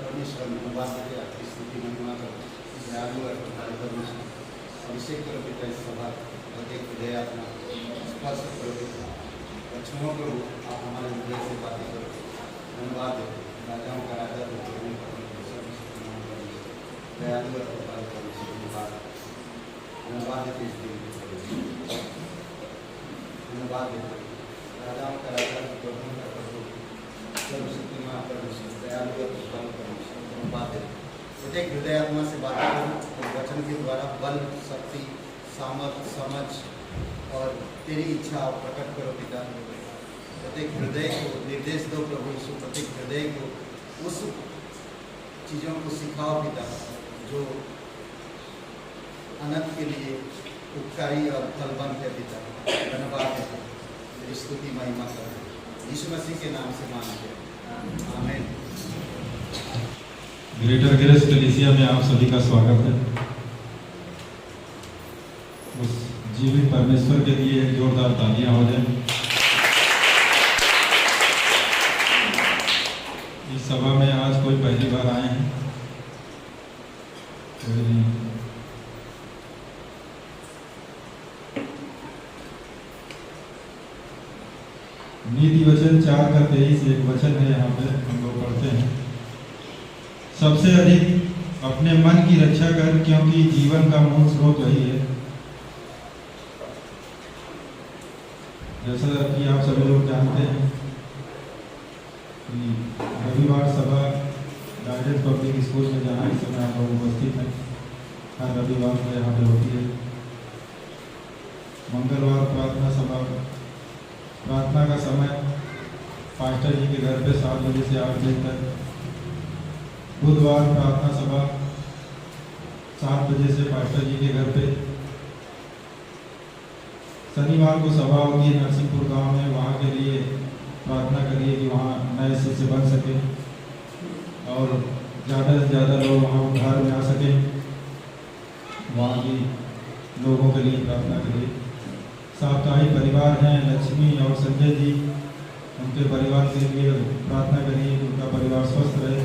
परमेश्वर धन्यवाद देते आपकी स्तुति महिमा करो, दयालु और कृपालु परमेश्वर। अभिषेक करो पिता इस सभा प्रत्येक हृदय आत्मा स्पर्श करो पिता, लक्ष्मणों करो आप हमारे हृदय से बातें करो। धन्यवाद देते राजाओं का राजा तो दयालु और कृपालु परमेश्वर। धन्यवाद देते इस दिन के परमेश्वर। धन्यवाद देते राजाओं का राजा प्रभु का प्रभु सर्वशक्तिमान परमेश्वर, दयालु और कृपालु परमेश्वर। धन्यवाद देते प्रत्येक हृदय आत्मा से बातें करो और वचन के द्वारा बल, शक्ति, सामर्थ, समझ और तेरी इच्छा प्रकट करो पिता। प्रत्येक हृदय को निर्देश दो प्रभु यीशु, प्रत्येक हृदय को उस चीज़ों को सिखाओ पिता जो अनंत के लिए उपकारी और फलवंत है पिता। धन्यवाद देते तेरी स्तुति महिमा करो यीशु मसीह के नाम से मांगते हैं, आमीन। ग्रेटर ग्रेस कलीसिया में आप सभी का स्वागत है। उस जीवित परमेश्वर के लिए एक जोरदार तालियां हो जाए। इस सभा में आज कोई पहली बार आए हैं? कोई नहीं। नीति वचन 4:23 एक वचन है, यहाँ पे हम लोग पढ़ते हैं। सबसे अधिक अपने मन की रक्षा कर, क्योंकि जीवन का मूल स्रोत वही है। जैसा कि आप सभी लोग जानते हैं कि रविवार सभा गाइडेंस पब्लिक स्कूल में जहाँ इस समय आप लोग उपस्थित हैं, हर रविवार को यहाँ पे होती है। मंगलवार प्रार्थना सभा, प्रार्थना का समय पास्टर जी के घर पे 7 बजे से 8 बजे तक। बुधवार प्रार्थना सभा 7 बजे से पास्टर जी के घर पे। शनिवार को सभा होगी नरसिंहपुर गांव में, वहाँ के लिए प्रार्थना करिए कि वहाँ नए शिष्य बन सके और ज़्यादा से ज़्यादा लोग वहाँ उद्धार में आ सकें। वहाँ की लोगों के लिए प्रार्थना करिए। साप्ताहिक परिवार हैं लक्ष्मी और संजय जी, उनके परिवार के लिए प्रार्थना करिए कि उनका परिवार स्वस्थ रहे,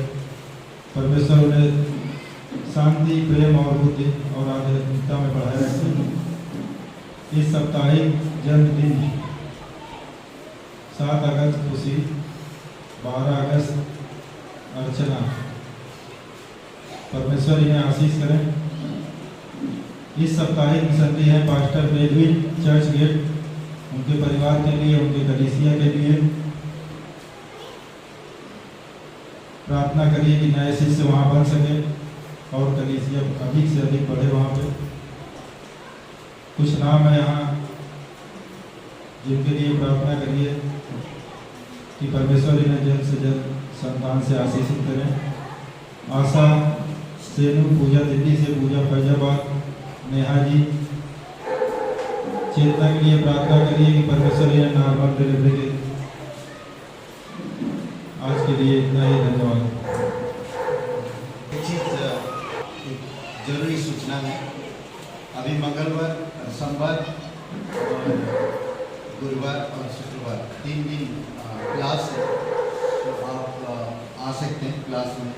परमेश्वर उन्हें शांति, प्रेम और बुद्धि और आध्यात्मिकता में बढ़ाए रखें। इस साप्ताहिक जन्मदिन 7 अगस्त खुशी, 12 अगस्त अर्चना, परमेश्वर इन्हें आशीष करें। इस साप्ताहिक मिशनरी है पास्टर मेलविन चर्च गेट, उनके परिवार के लिए, उनके कलीसिया के लिए प्रार्थना करिए कि नए शिष्य वहाँ बन सके और कलीसिया अधिक से अधिक बढ़े वहाँ पे। कुछ नाम है यहाँ जिनके लिए प्रार्थना करिए कि परमेश्वर इन्हें जल्द से जल्द संतान से आशीषित करें। आशा सेनू, पूजा दिल्ली से, पूजा फैजाबाद, नेहा जी। चेतना के लिए प्रार्थना करिए कि परमेश्वर इन्हें नॉर्मल डिलीवरी दे। आज के लिए इतना ही, धन्यवाद। एक चीज़ जरूरी सूचना है, अभी मंगलवार, सोमवार और गुरुवार और शुक्रवार 3 दिन क्लास है, तो आप आ सकते हैं क्लास में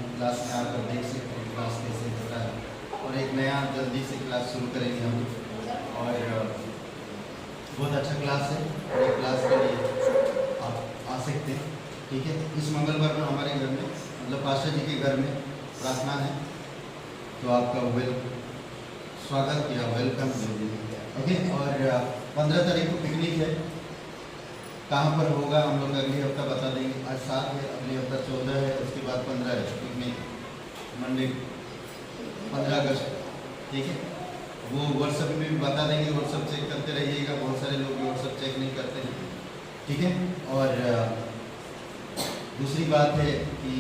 आकर देख सकते हैं क्लास कैसे होता है। और एक नया जल्दी से क्लास शुरू करेंगे हम, और बहुत अच्छा क्लास है, और ये क्लास के लिए आप आ सकते हैं, ठीक है। इस मंगलवार को हमारे घर में, मतलब पास्टर जी के घर में प्रार्थना है, तो आपका स्वागत किया, वेलकम, ओके। और 15 तारीख को पिकनिक है, कहाँ पर होगा हम लोग अगले हफ्ता बता देंगे। आज 7 है, अगले हफ्ता 14 है, उसके बाद 15 है पिकनिक, मंडे 15 अगस्त, ठीक है। वो व्हाट्सएप में भी बता देंगे, व्हाट्सएप चेक करते रहिएगा, बहुत सारे लोग व्हाट्सएप चेक नहीं करते हैं, ठीक है। और दूसरी बात है कि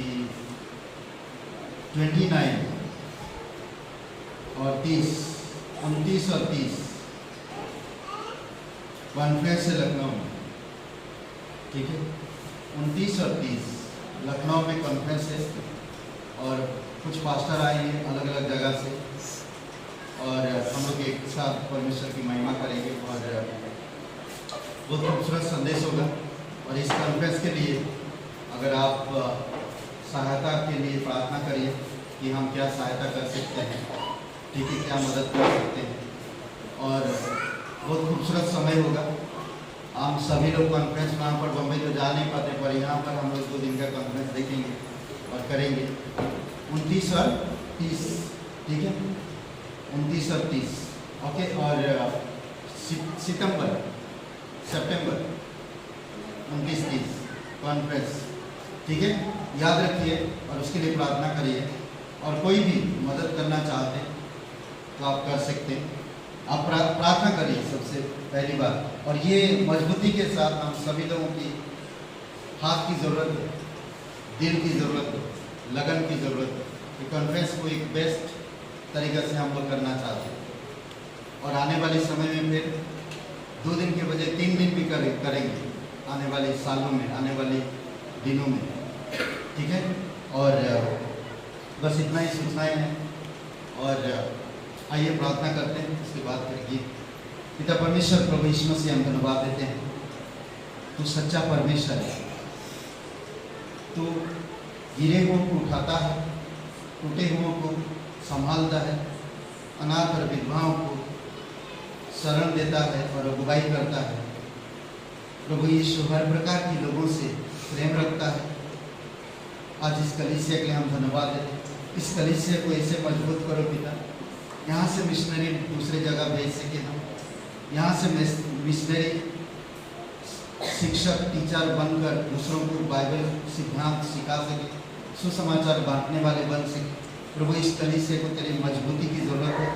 29 और 30, 29 और 30 कॉन्फ्रेंस है लखनऊ में, ठीक है। 29 और 30 लखनऊ में कॉन्फ्रेंस है, और कुछ पास्टर आए हैं अलग अलग जगह से, और हम लोग एक साथ परमेश्वर की महिमा करेंगे, और बहुत खूबसूरत संदेश होगा। और इस कॉन्फ्रेंस के लिए अगर आप सहायता के लिए प्रार्थना करिए कि हम क्या सहायता कर सकते हैं, ठीक है, क्या मदद कर सकते हैं। और बहुत खूबसूरत समय होगा। हम सभी लोग कॉन्फ्रेंस में यहाँ पर बम्बई तो जा नहीं पाते, पर यहाँ पर हम लोग 2 दिन का कॉन्फ्रेंस देखेंगे और करेंगे 29 और 30, ठीक है, 29 और 30, ओके। और सितंबर 29-30 कॉन्फ्रेंस, ठीक है, याद रखिए और उसके लिए प्रार्थना करिए। और कोई भी मदद करना चाहते हैं तो आप कर सकते हैं। आप प्रार्थना करिए सबसे पहली बात। और ये मजबूती के साथ हम सभी लोगों की हाथ की ज़रूरत है, दिल की ज़रूरत है, लगन की ज़रूरत है। ये कॉन्फ्रेंस को एक बेस्ट तरीक़े से हम लोग करना चाहते हैं। और आने वाले समय में फिर 2 दिन के बजाय 3 दिन भी करेंगे आने वाले सालों में, आने वाले दिनों में, ठीक है। और बस इतना ही सूचनाएँ हैं। और आइए प्रार्थना करते हैं, उसके बाद फिर गीत। पिता परमेश्वर प्रभु यीशु मसीह हम धन्यवाद देते हैं, तू सच्चा परमेश्वर है। तू गिरे हुओं को उठाता है, टूटे हुओं को संभालता है, अनाथ और विधवाओं को शरण देता है और अगुवाई करता है। प्रभु यीशु हर प्रकार के लोगों से प्रेम रखता है। आज इस कलीसिया के लिए हम धन्यवाद देते हैं। इस कलीसिया को ऐसे मजबूत करो पिता, यहाँ से मिशनरी दूसरे जगह भेज सके हम, यहाँ से मिशनरी शिक्षक टीचर बनकर दूसरों को बाइबल सिद्धांत सिखा सके, सुसमाचार बांटने वाले बन सके। प्रभु इस कलीसिया को तेरी मजबूती की ज़रूरत है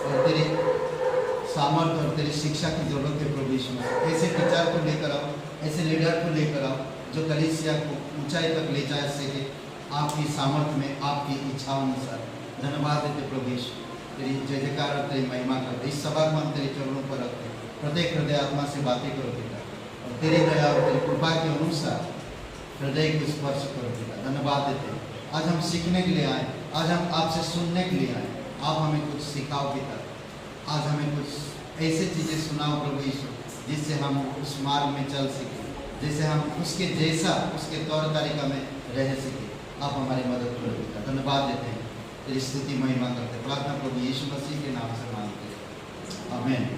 और तेरे सामर्थ्य और तेरी शिक्षा की ज़रूरत है। प्रभु यीशु मसीह ऐसे टीचर को लेकर आओ, ऐसे लीडर को लेकर आओ जो कलीसिया को ऊंचाई तक ले जा सके आपकी सामर्थ्य में, आपकी इच्छाओं अनुसार। धन्यवाद देते प्रभु यीशु, तेरी जय जयकार और तेरी महिमा करते। इस सभा को हम तेरे चरणों पर रखते हैं। प्रत्येक हृदय आत्मा से बातें करो पिता, और तेरी दया और तेरी कृपा के अनुसार हृदय को स्पर्श करो पिता। धन्यवाद देते हैं। आज हम सीखने के लिए आए, आज हम आपसे सुनने के लिए आए। आप हमें कुछ सिखाओ पिता, आज हमें कुछ ऐसी चीज़ें सुनाओ प्रभु यीशु जिससे हम उस मार्ग में चल सकें, जिससे हम उसके जैसा, उसके तौर तरीका में रह सकें। आप हमारी मदद करो पिता। धन्यवाद देते हैं, तेरी स्तुति महिमा करते। प्रार्थना प्रभु यीशु मसीह के नाम से मांगते हैं, आमीन।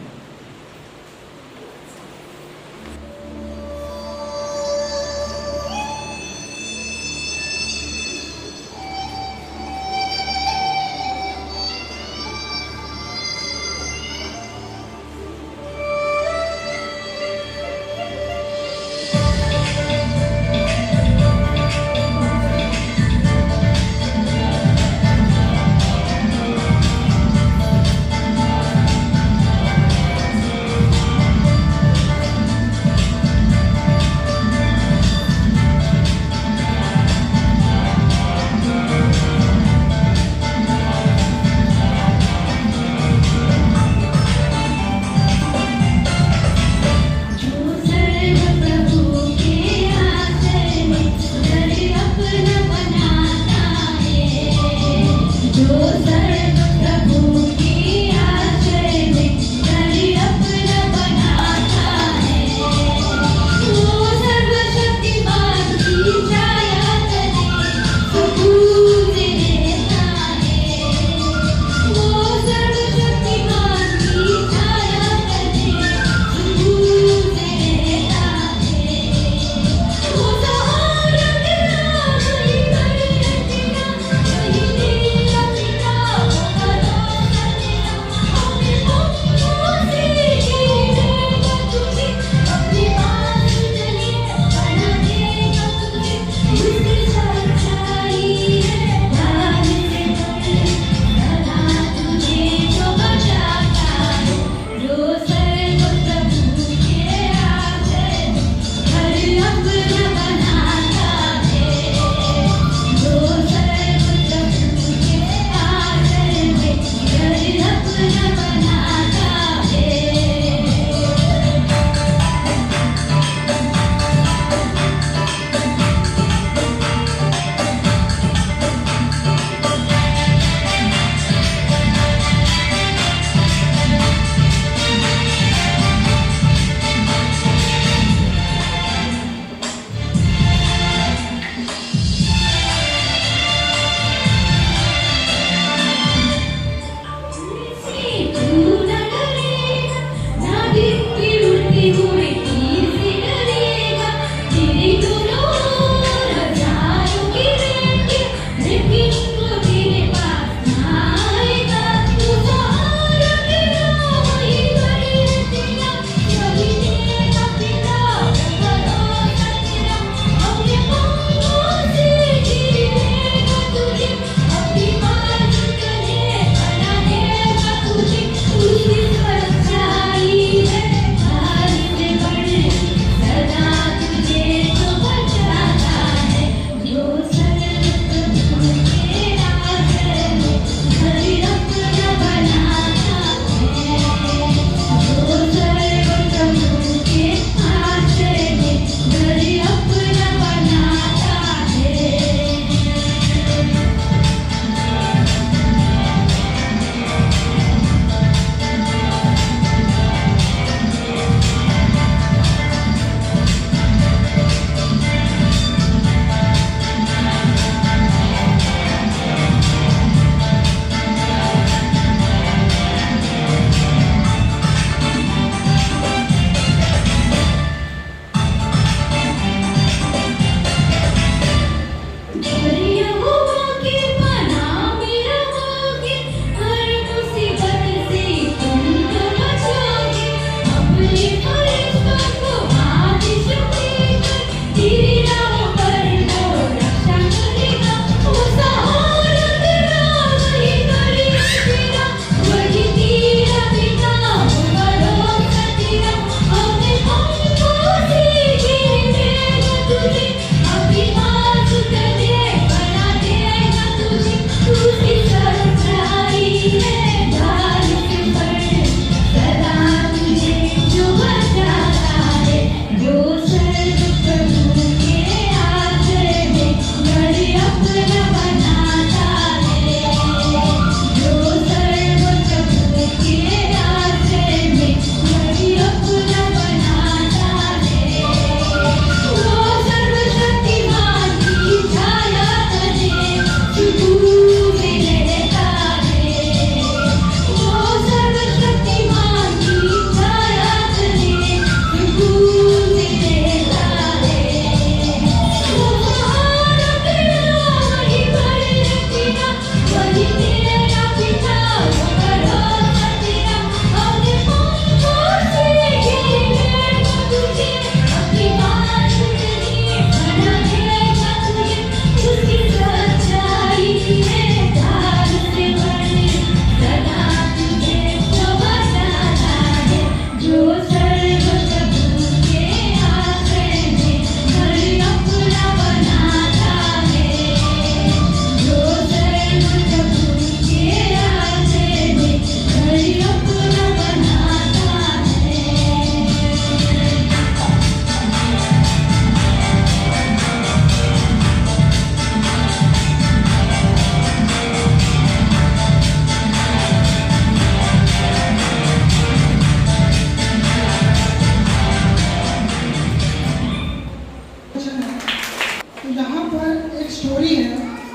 एक स्टोरी है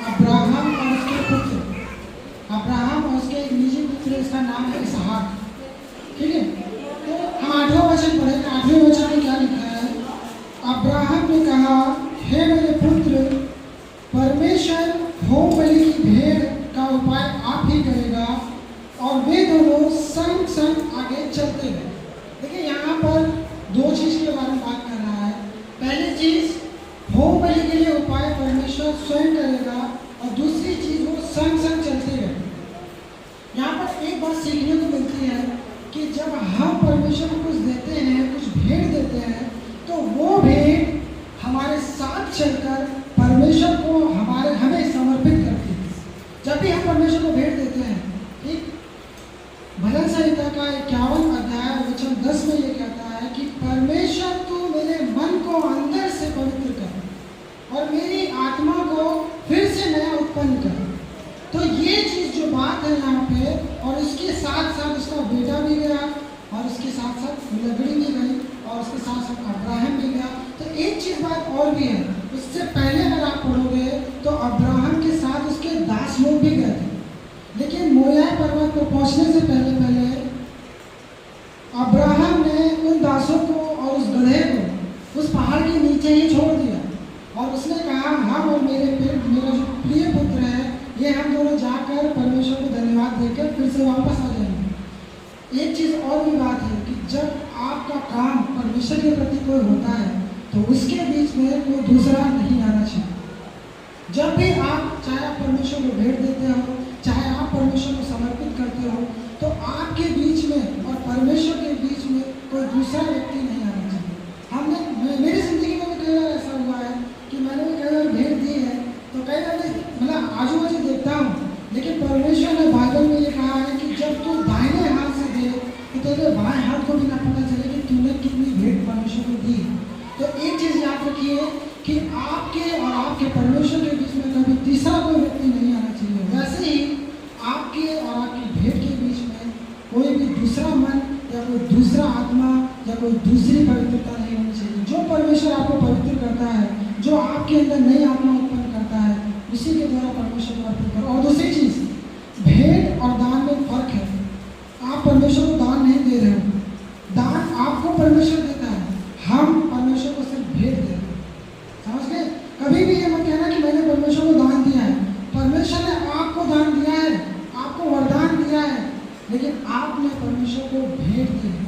अब्राहम और उसके पुत्र। अब्राहम और उसके एक निजी पुत्र, इसका नाम है इसहाक। ठीक है, तो हम 8वां वचन पढ़ेंगे। 8वें वचन में क्या लिखा है? अब्राहम ने कहा, हे मेरे पुत्र, परमेश्वर होम बलि की भेड़ का उपाय आप ही करेगा। और वे दोनों संग संग आगे चलते गए। देखिए यहाँ पर दो चीज के बारे में बात कर रहा है। पहली चीज, होम बलि के लिए उपाय परमेश्वर स्वयं करेगा, और दूसरी चीज वो संग संग चलते गए। यहाँ पर एक बात सीखने को मिलती है कि जब हम परमेश्वर को कुछ देते हैं, कुछ भेंट देते हैं, तो वो भेंट हमारे साथ चलकर परमेश्वर को हमें समर्पित करती है। जब भी हम परमेश्वर को भेंट देते हैं, ठीक, भजन संहिता का 51 अध्याय वचन 10 में ये कहता है कि परमेश्वर तू मेरे मन को अंदर से पवित्र कर और मेरी आत्मा को फिर से नया उत्पन्न कर। तो ये चीज जो बात है यहाँ पे, और उसके साथ साथ उसका बेटा भी गया, और उसके साथ साथ लकड़ी भी गई, और उसके साथ साथ अब्राहम भी गया। तो एक चीज बात और भी है, उससे पहले अगर आप पढ़ोगे तो अब्राहम के साथ उसके दास लोग भी गए थे। लेकिन मोरिया पर्वत पर पहुंचने से पहले अब्राहम ने उन दासों को और उस गधे को उस पहाड़ के नीचे ही छोड़ दिया, और उसने कहा, हम और मेरा जो प्रिय पुत्र है, ये हम दोनों जाकर परमेश्वर को धन्यवाद देकर फिर से वापस आ जाएंगे। एक चीज़ और भी बात है कि जब आपका काम परमेश्वर के प्रति कोई होता है, तो उसके बीच में कोई दूसरा नहीं आना चाहिए। जब भी आप, चाहे आप परमेश्वर को भेंट देते हो, चाहे आप परमेश्वर को समर्पित करते हो, तो आपके बीच में और परमेश्वर के बीच में कोई दूसरा व्यक्ति नहीं आना चाहिए। मेरी जिंदगी में भी कई बार ऐसा हुआ है कि मैंने भी कई बार भेंट दी है, तो कई बार मतलब आजू बाजू देखता हूँ, लेकिन परमेश्वर ने बाइबल में ये कहा है कि जब तू दाहिने हाथ से दे, तो तेरे बाएं हाथ को भी ना पता चले कि तूने कितनी भेंट परमेश्वर को दी। तो एक चीज़ याद रखिए कि आपके और आपके परमेश्वर के बीच में कभी तीसरा कोई व्यक्ति नहीं आना चाहिए। वैसे ही आपके और आपकी भेंट के बीच में कोई भी दूसरा मन या कोई दूसरा आत्मा या कोई दूसरी पवित्रता नहीं होनी चाहिए। जो परमेश्वर आपको पवित्र करता है, जो आपके अंदर नई आत्मा उत्पन्न करता है, उसी के द्वारा परमेश्वर को अर्पित करो। और दूसरी चीज़, भेंट और दान में फर्क है। आप परमेश्वर को दान नहीं दे रहे हो, दान आपको परमेश्वर देता है, हम परमेश्वर को सिर्फ भेंट दे रहे हैं। समझ गए? कभी भी ये मत कहना कि मैंने परमेश्वर को दान दिया है। परमेश्वर ने आपको दान दिया है, आपको वरदान दिया है, लेकिन आपने परमेश्वर को भेंट दी है।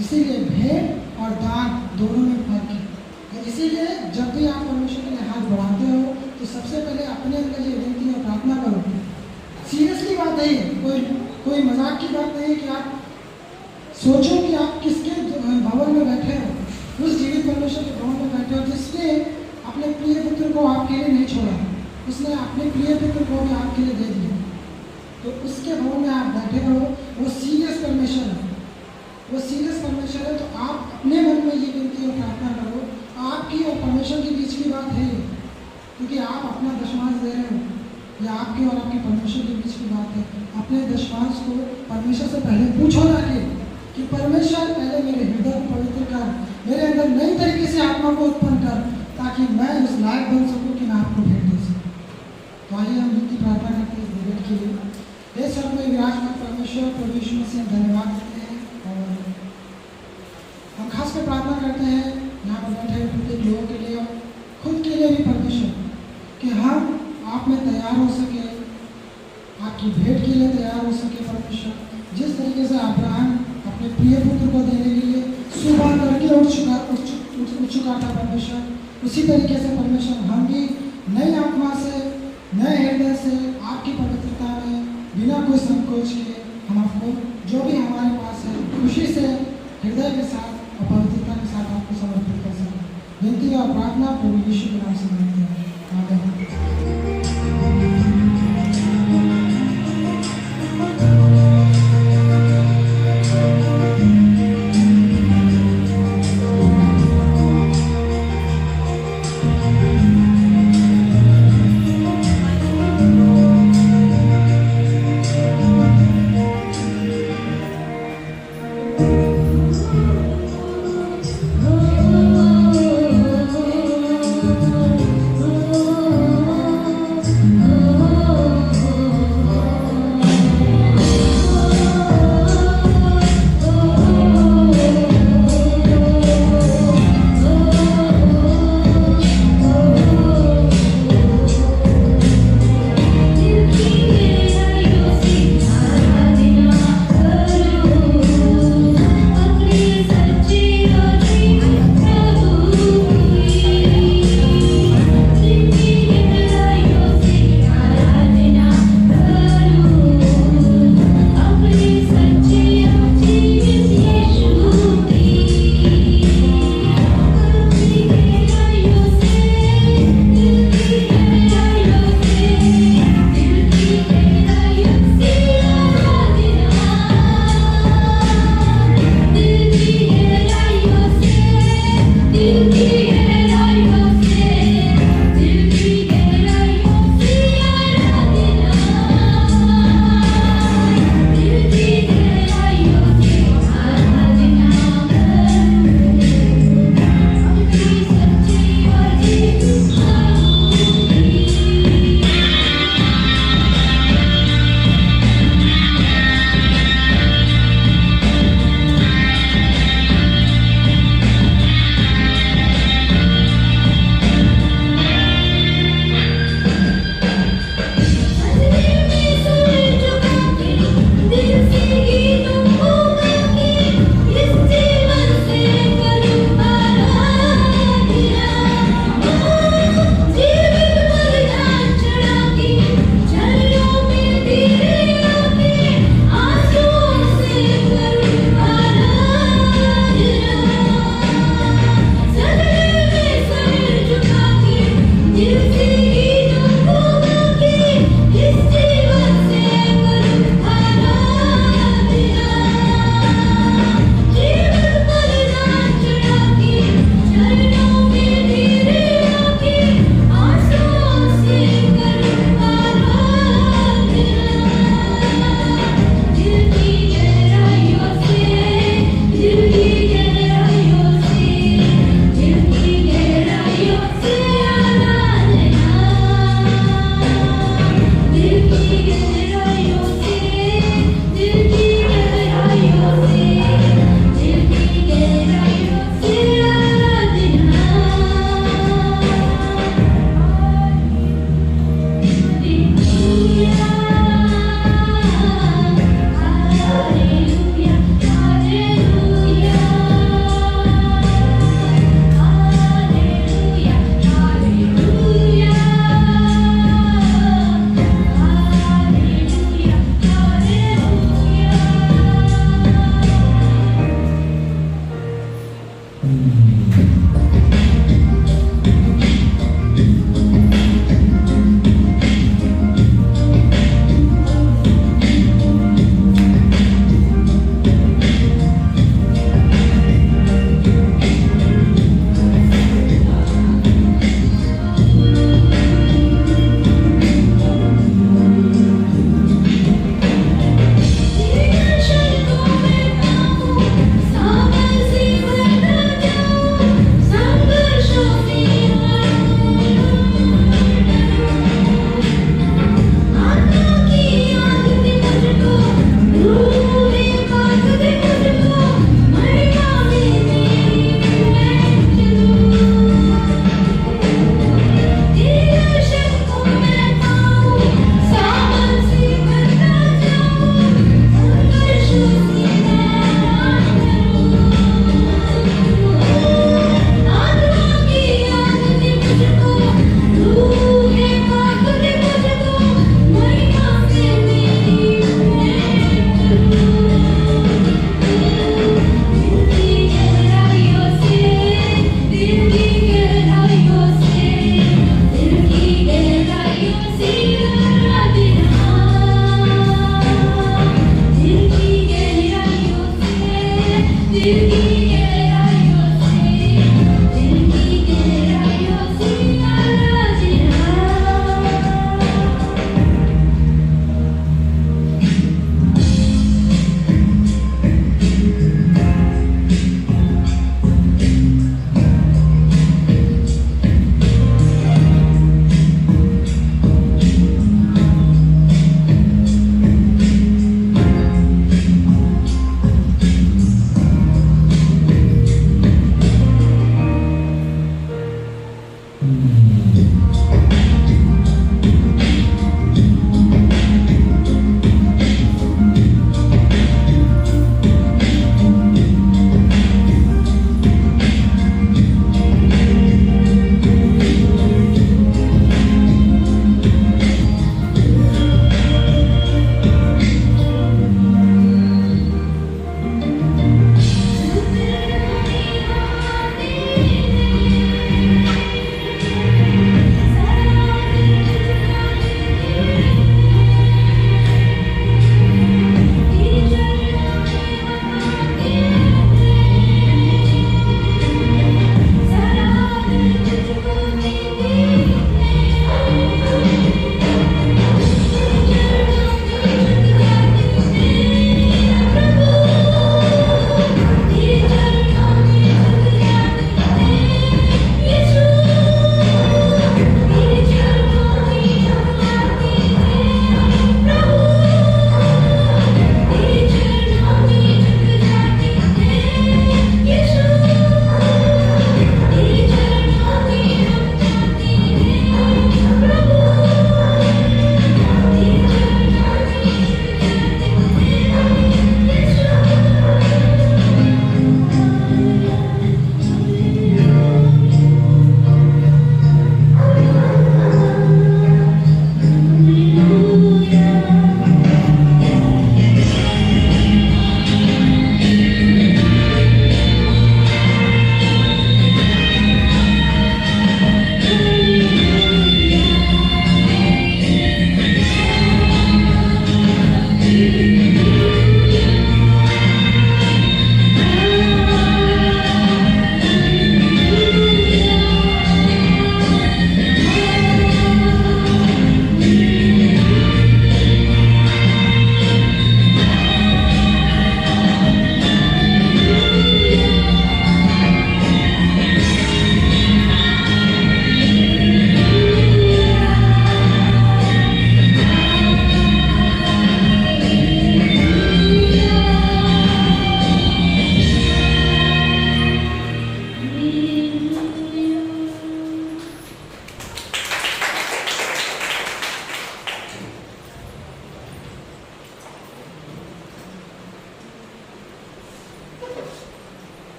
इसीलिए भेंट और दान दोनों में फर्क है। इसीलिए जब भी आप परमेश्वर के लिए हाथ बढ़ाते हो, तो सबसे पहले अपने अंदर ये विनती और प्रार्थना करो। सीरियसली बात है, कोई मजाक की बात नहीं है कि आप सोचो कि आप किसके भवन में बैठे हो, उस जीवित परमेश्वर के भवन में बैठे हो जिसने अपने प्रिय पुत्र को आपके लिए नहीं छोड़ा, उसने अपने प्रिय पुत्र को भी आपके लिए दे दिया। तो उसके भवन में आप बैठे हो, वो सीरियस परमेश्वर है, वो सीरियस परमेश्वर है। तो आप अपने मन में ये विनती और प्रार्थना करो। आपकी और परमेश्वर के बीच की बात है, क्योंकि आप अपना दशमांश दे रहे हो, या आपके और आपके परमेश्वर के बीच की बात है। अपने दशमांश को परमेश्वर से पहले पूछो जाके कि परमेश्वर पहले मेरे हृदय को पवित्र कर, मेरे अंदर नई तरीके से आत्मा को उत्पन्न कर, ताकि मैं उस लायक बन सकूं कि मैं आपको भेंट दे सकूं। तो आइए हम विनती प्रार्थना करते हैं इस भेंट के लिए। हे स्वर्ग में विराजमान परमेश्वर, प्रभु यीशु मसीह, हम धन्यवाद देते हैं, और हम खास कर प्रार्थना करते हैं यहाँ पर बैठे प्रत्येक लोगों के लिए और खुद के लिए भी परमेश्वर, कि हम आप में तैयार हो सके, आपकी भेंट के लिए तैयार हो सके। परमेश्वर, जिस तरीके से अब्राहम अपने प्रिय पुत्र को देने के लिए सुबह करके उठ चुका था परमेश्वर, उसी तरीके से परमेश्वर हम भी नई आत्मा से, नए हृदय से, आपकी पवित्रता में बिना कोई संकोच के हम आपको जो भी हमारे पास है खुशी से, हृदय के साथ और पवित्रता के साथ आपको समर्पित कर सकें। विनती और प्रार्थना प्रभु यीशु के नाम से मांगते हैं, आमीन। Oh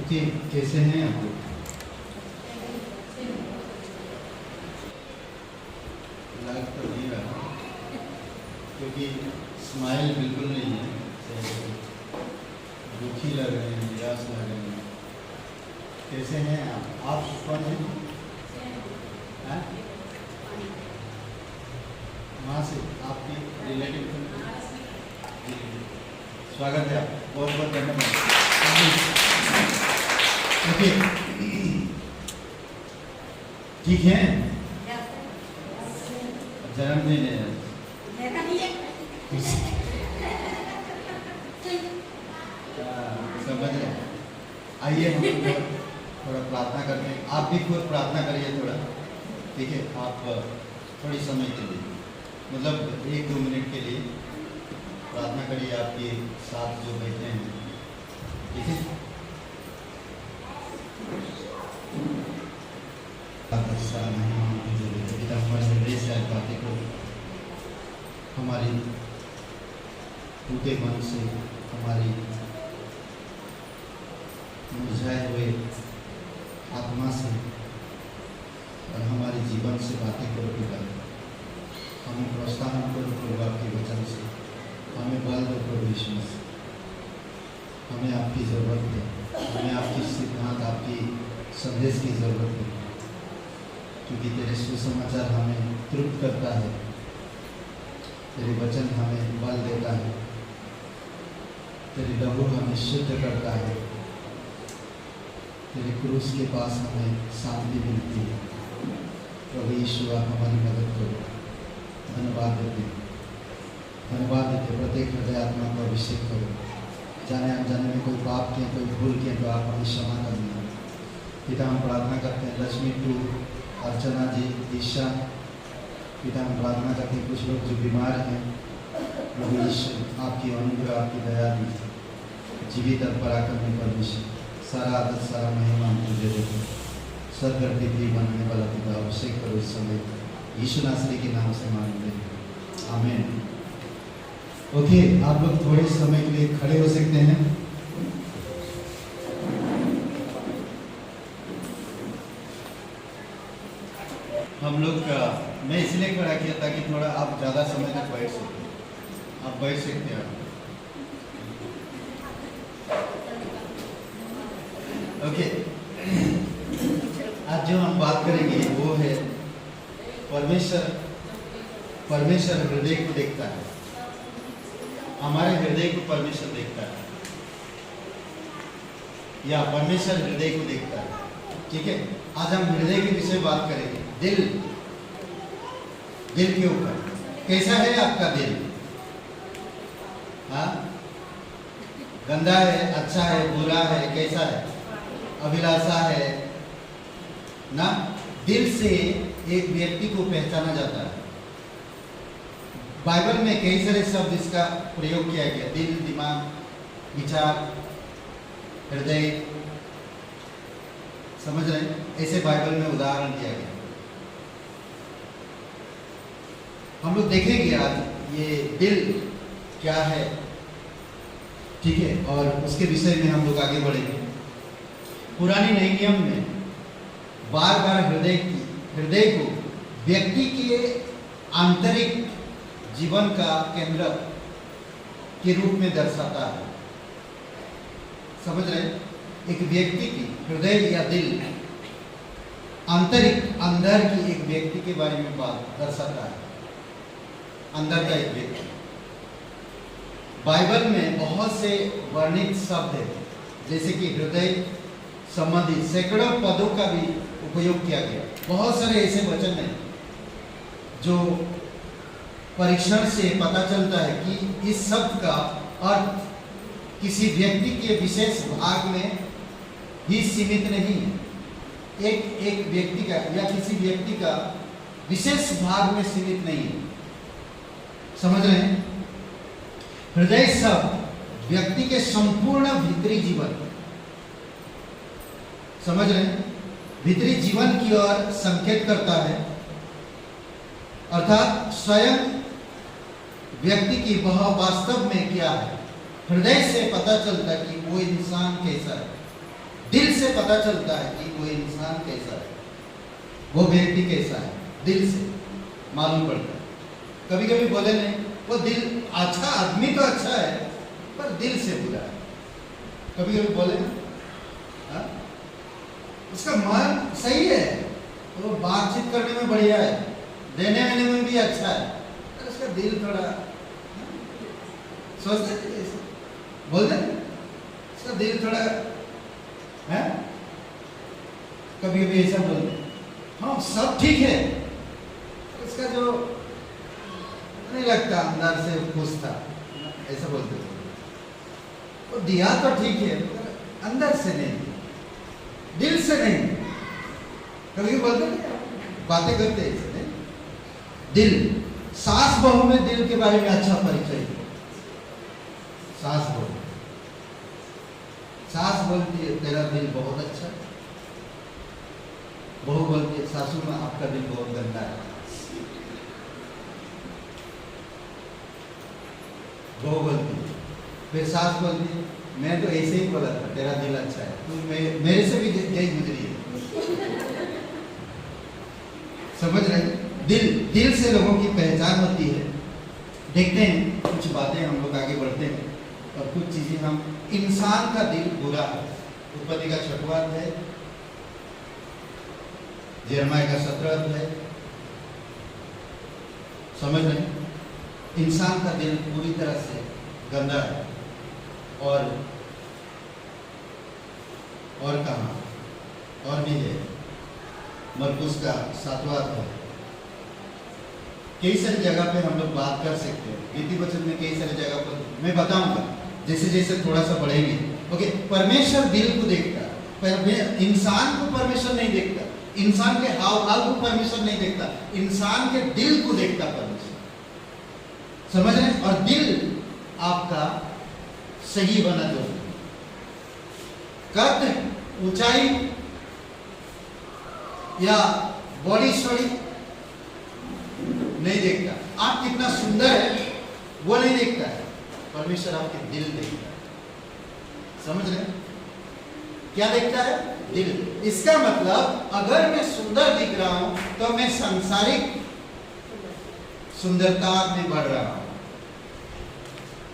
ओके, कैसे हैं आप लोग? लग तो नहीं रहा क्योंकि स्माइल बिल्कुल नहीं है, दुखी लग रहे हैं, निराश लग रहे हैं। कैसे हैं आप? आप कौन हैं? हैं? वहाँ से आपके रिलेटिव? स्वागत है, आप बहुत बहुत धन्यवाद। ओके, ठीक है। जन्मदिन है, समझ रहे? आइए हम लोग थोड़ा प्रार्थना करते हैं। आप भी खुद प्रार्थना करिए थोड़ा, ठीक है? आप थोड़ी समय के लिए, मतलब 1-2 मिनट के लिए प्रार्थना करिए आपके साथ जो बैठे हैं, ठीक है? हमारे हृदय से बातें को हमारी टूटे मन से, हमारी मुरझाए हुए आत्मा से और हमारे जीवन से बातें करो पिता। हमें प्रोत्साहन करो प्रभु आपके वचन से, हमें बल दो प्रभु यीशु मसीह। हमें आपकी ज़रूरत है, हमें आपकी सिद्धांत, आपकी संदेश की ज़रूरत है, क्योंकि तेरे सुसमाचार हमें तृप्त करता है, तेरे वचन हमें बल देता है, तेरे लहू हमें शुद्ध करता है, तेरे क्रूस के पास हमें शांति मिलती है। प्रभु यीशु आप हमारी मदद करो। धन्यवाद देते, धन्यवाद देते। प्रत्येक हृदय आत्मा को अभिषेक करो। जाने अनजाने में कोई पाप किए, कोई भूल किए तो आप हमें क्षमा कर देना। पिता हम प्रार्थना करते हैं लक्ष्मी टू, अर्चना जी, ईशा, पिता हम प्रार्थना करते हैं कुछ लोग जो बीमार हैं, प्रभु यीशु आपकी अनुग्रह, आपकी दया दीजिए। जीवित और पराक्रमी परमेश्वर, सारा आदर, सारा महिमा हम तुझे देते हैं। स्वर्ग और पृथ्वी बनाने वाला पिता अभिषेक करो इस समय, यीशु नासरी के नाम से मांगते हैं, आमीन। ओके, आप लोग थोड़े समय के लिए खड़े हो सकते हैं। हम लोग मैं इसलिए खड़ा किया ताकि थोड़ा आप ज़्यादा समय तक बैठ सकें। आप बैठ सकते हैं। ओके, आज जो हम बात करेंगे वो है परमेश्वर हृदय को देखता है। हमारे हृदय को परमेश्वर देखता है, या परमेश्वर हृदय को देखता है, ठीक है? आज हम हृदय के विषय बात करेंगे। दिल के ऊपर कैसा है आपका दिल? हाँ, गंदा है, अच्छा है, बुरा है, कैसा है? अभिलाषा है ना? दिल से एक व्यक्ति को पहचाना जाता है। बाइबल में कई सारे शब्द इसका प्रयोग किया गया। दिल, दिमाग, विचार, हृदय, समझ रहे हैं? ऐसे बाइबल में उदाहरण दिया गया। हम लोग देखेंगे आज ये दिल क्या है, ठीक है? और उसके विषय में हम लोग आगे बढ़ेंगे। पुराने नए नियम में बार बार हृदय को व्यक्ति के आंतरिक जीवन का केंद्र के रूप में दर्शाता है। समझ रहे? एक व्यक्ति की हृदय या दिल आंतरिक, अंदर की एक व्यक्ति के बारे में बात दर्शाता है। अंदर का एक व्यक्ति। बाइबल में बहुत से वर्णित शब्द है, जैसे कि हृदय संबंधी सैकड़ों पदों का भी उपयोग किया गया। बहुत सारे ऐसे वचन हैं जो परीक्षण से पता चलता है कि इस शब्द का अर्थ किसी व्यक्ति के विशेष भाग में ही सीमित नहीं है। एक व्यक्ति का या किसी व्यक्ति का विशेष भाग में सीमित नहीं है। समझ रहे हैं? हृदय शब्द व्यक्ति के संपूर्ण भीतरी जीवन, समझ रहे हैं, भीतरी जीवन की ओर संकेत करता है। अर्थात स्वयं व्यक्ति की वह वास्तव में क्या है। हृदय से पता चलता है कि वो इंसान कैसा है। दिल से पता चलता है कि वो इंसान कैसा है, वो व्यक्ति कैसा है, दिल से मालूम पड़ता है। कभी कभी बोले नहीं, वो दिल अच्छा आदमी तो अच्छा है पर दिल से बुरा है, कभी कभी बोले ना, हाँ? उसका मन सही है, वो बातचीत करने में बढ़िया है, देने वेने में भी अच्छा है, पर उसका दिल थोड़ा, हाँ? सोचते हैं ऐसे, बोलते हैं उसका दिल थोड़ा है, कभी कभी ऐसा बोलते हैं, हाँ सब ठीक है, उसका जो नहीं लगता अंदर से खुश था, ऐसा बोलते थे। वो दिया तो ठीक है पर अंदर से नहीं, दिल से नहीं। कभी बोलते हैं, बातें करते हैं ऐसे नहीं? दिल, सास बहू में दिल के बारे में अच्छा परिचय है। सास बहू, सास बोलती है तेरा दिल बहुत अच्छा है, बहू बोलती है सासू माँ आपका दिल बहुत गंदा है। बहू बोलती है, फिर सास बोलती है मैं तो ऐसे ही बोला था तेरा दिल अच्छा है, तू मेरे से भी यही गुजरी है। समझ रहे? दिल से लोगों की पहचान होती है। देखते हैं कुछ बातें, हम लोग आगे बढ़ते हैं और कुछ चीजें हम, इंसान का दिल बुरा है। उत्पत्ति का 6वां अध्याय, यिर्मयाह का 17वां अध्याय। समझ रहे? इंसान का दिल पूरी तरह से गंदा है। और कहाँ और भी है, मरकुस का 7वां अध्याय। कई सारी जगह पे हम लोग बात कर सकते हैं, नीति वचन में कई सारी जगह पर मैं बताऊंगा जैसे जैसे थोड़ा सा बढ़ेंगे। ओके, परमेश्वर दिल को देखता है, इंसान को परमेश्वर नहीं देखता, इंसान के हाव भाव को परमेश्वर नहीं देखता, इंसान के दिल को देखता परमेश्वर। समझ रहे? और दिल आपका सही होना जरूरी, कद, ऊंचाई या बॉडी शॉडी नहीं देखता। आप कितना सुंदर है वो नहीं देखता है, परमेश्वर आपके दिल देखता है। समझ रहे? क्या देखता है? दिल। इसका मतलब अगर मैं सुंदर दिख रहा हूं तो मैं सांसारिक सुंदरता में बढ़ रहा हूं।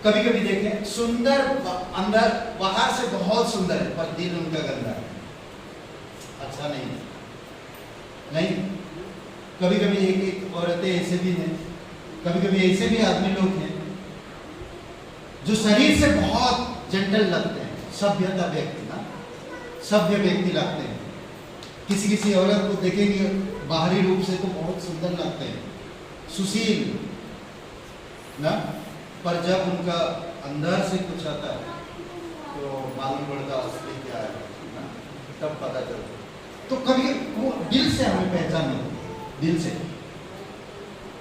कभी कभी देखें, सुंदर अंदर बाहर से बहुत सुंदर है पर दिल उनका गंदा है, अच्छा नहीं है। नहीं, कभी कभी एक औरतें ऐसे भी हैं, कभी कभी ऐसे भी आदमी लोग हैं जो शरीर से बहुत जेंटल लगते हैं, सभ्यता व्यक्ति ना, सभ्य व्यक्ति लगते हैं। किसी किसी औरत को देखेंगे बाहरी रूप से तो बहुत सुंदर लगते हैं, सुशील ना, पर जब उनका अंदर से कुछ आता है तो मालूम पड़ता असली क्या है ना, तब पता चलता। तो कभी वो दिल से हमें पहचान होती, दिल से।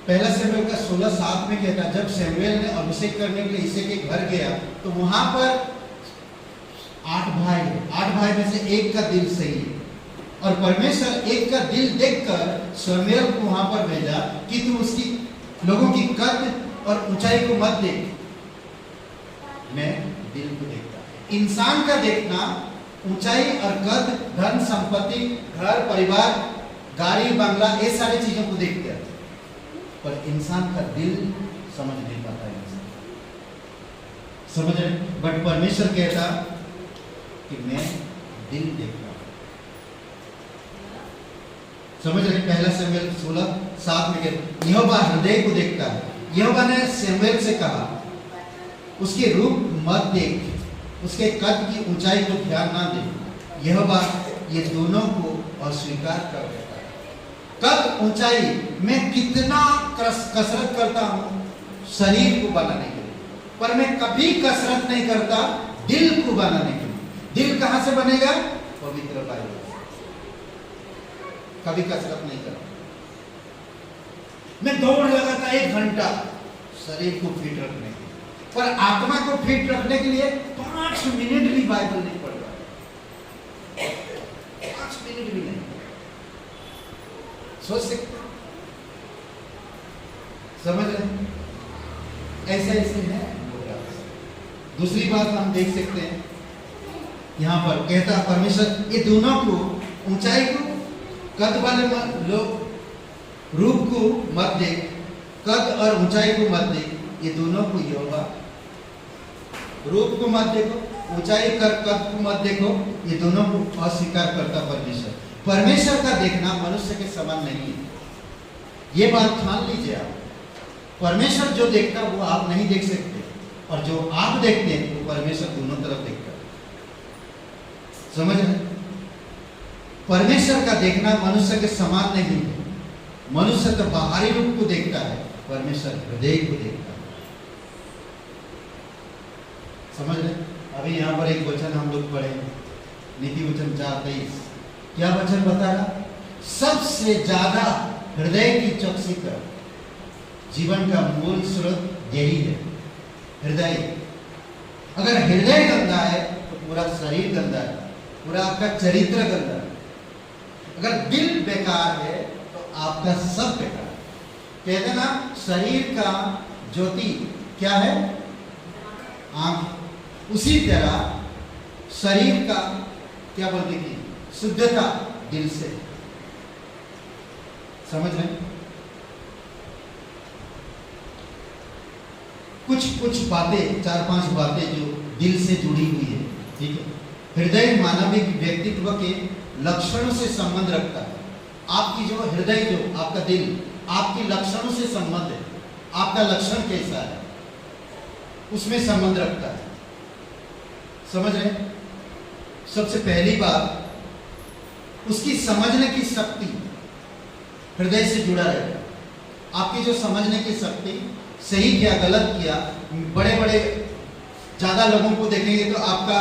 पहला शमूएल का 16:7 में कहता, जब शमूएल ने अभिषेक करने के लिए यिशै के घर गया तो वहां पर 8 भाई में से एक का दिल सही है, और परमेश्वर एक का दिल देखकर शमूएल को वहां पर भेजा कि तू उसकी लोगों की कद और ऊंचाई को मत देख, मैं दिल को देखता। इंसान का देखना ऊंचाई और कद, धन संपत्ति, घर परिवार, गाड़ी बंगला, ये सारी चीजों को देखते हैं, पर इंसान का दिल समझ नहीं पाता है इंसान। समझ रहे? बट परमेश्वर कहता कि मैं दिल देखता हूं। समझ रहे? पहला शमूएल 16:7 में कहता, यहोवा हृदय को देखता है। यहोवा ने शमूएल से कहा, उसके रूप मत देख, उसके कद की ऊंचाई को ध्यान ना दे। यहोवा ये दोनों को अस्वीकार कर देता है। कद, ऊंचाई, मैं कितना कसरत करता हूं शरीर को बनाने के लिए, पर मैं कभी कसरत नहीं करता दिल को बनाने के लिए। दिल कहां से बनेगा? पवित्र बाइबल से। कभी कसरत नहीं करता। मैं दौड़ लगाता 1 घंटा शरीर को फिट रखने के लिए, पर आत्मा को फिट रखने के लिए 5 मिनट भी बाइबल नहीं पढ़ रहा, 5 मिनट भी नहीं। सोच सकते? समझ रहे? ऐसे ऐसे है। दूसरी बात हम देख सकते हैं, यहाँ पर कहता परमेश्वर ये दोनों को, ऊंचाई को, कद वाले लोग रूप को मत देख, कद और ऊंचाई को मत देख, ये दोनों को यहोवा, रूप को मत देखो, ऊंचाई कर कद को मत देखो, ये दोनों को अस्वीकार करता परमेश्वर। परमेश्वर का देखना मनुष्य के समान नहीं है, ये बात ठान लीजिए आप। परमेश्वर जो देखता वो आप नहीं देख सकते, और जो आप देखते हैं वो परमेश्वर दोनों तरफ देखता है। समझ रहे? परमेश्वर का देखना मनुष्य के समान नहीं है। मनुष्य तो बाहरी रूप को देखता है, परमेश्वर हृदय को देखता है। समझ रहे? अभी यहाँ पर एक वचन हम लोग पढ़े, नीति वचन 4:23। क्या वचन बता रहा? सबसे ज्यादा हृदय की चौकसी कर, जीवन का मूल स्रोत यही है, हृदय। अगर हृदय गंदा है तो पूरा शरीर गंदा है, पूरा आपका चरित्र गंदा है। अगर दिल बेकार है तो आपका सब बेकार है। कहते ना, शरीर का ज्योति क्या है? आंख। उसी तरह शरीर का क्या बोलते हैं, शुद्धता दिल से। समझ रहे? कुछ बातें, 4-5 बातें जो दिल से जुड़ी हुई है, ठीक है। हृदय मानविक व्यक्तित्व के लक्षणों से संबंध रखता है। आपकी जो हृदय, जो आपका दिल, आपकी लक्षणों से संबंध है। आपका लक्षण कैसा है उसमें संबंध रखता है। समझ रहे? सबसे पहली बात, उसकी समझने की शक्ति हृदय से जुड़ा रहेगा। आपकी जो समझने की शक्ति, सही किया गलत किया, बड़े बड़े ज्यादा लोगों को देखेंगे तो आपका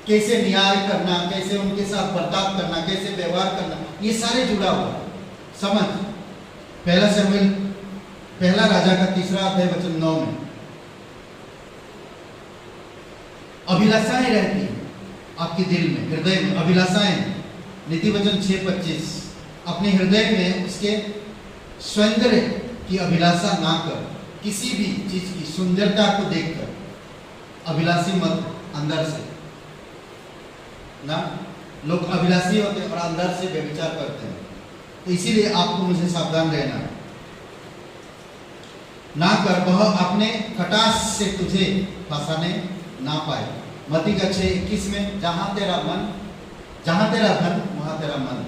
कैसे न्याय करना, कैसे उनके साथ बर्ताव करना, कैसे व्यवहार करना, ये सारे जुड़ा हुआ है। समझ? पहला शमूएल, पहला राजा का 3 अध्याय वचन 9 में अभिलाषाएं रहती है आपके दिल में, हृदय में अभिलाषाएं। नीति वचन 6:25, अपने हृदय में उसके सौंदर्य की अभिलाषा ना कर, किसी भी चीज की सुंदरता को देखकर अभिलाषी मत, अंदर से ना। लोग अभिलाषी होते हैं और अंदर से व्यभिचार करते हैं, तो इसीलिए आपको मुझे सावधान रहना है ना कर, वह अपने कटास से तुझे फंसाने ना पाए। मत्ती का 6:21 में, जहां तेरा धन वहां तेरा मन,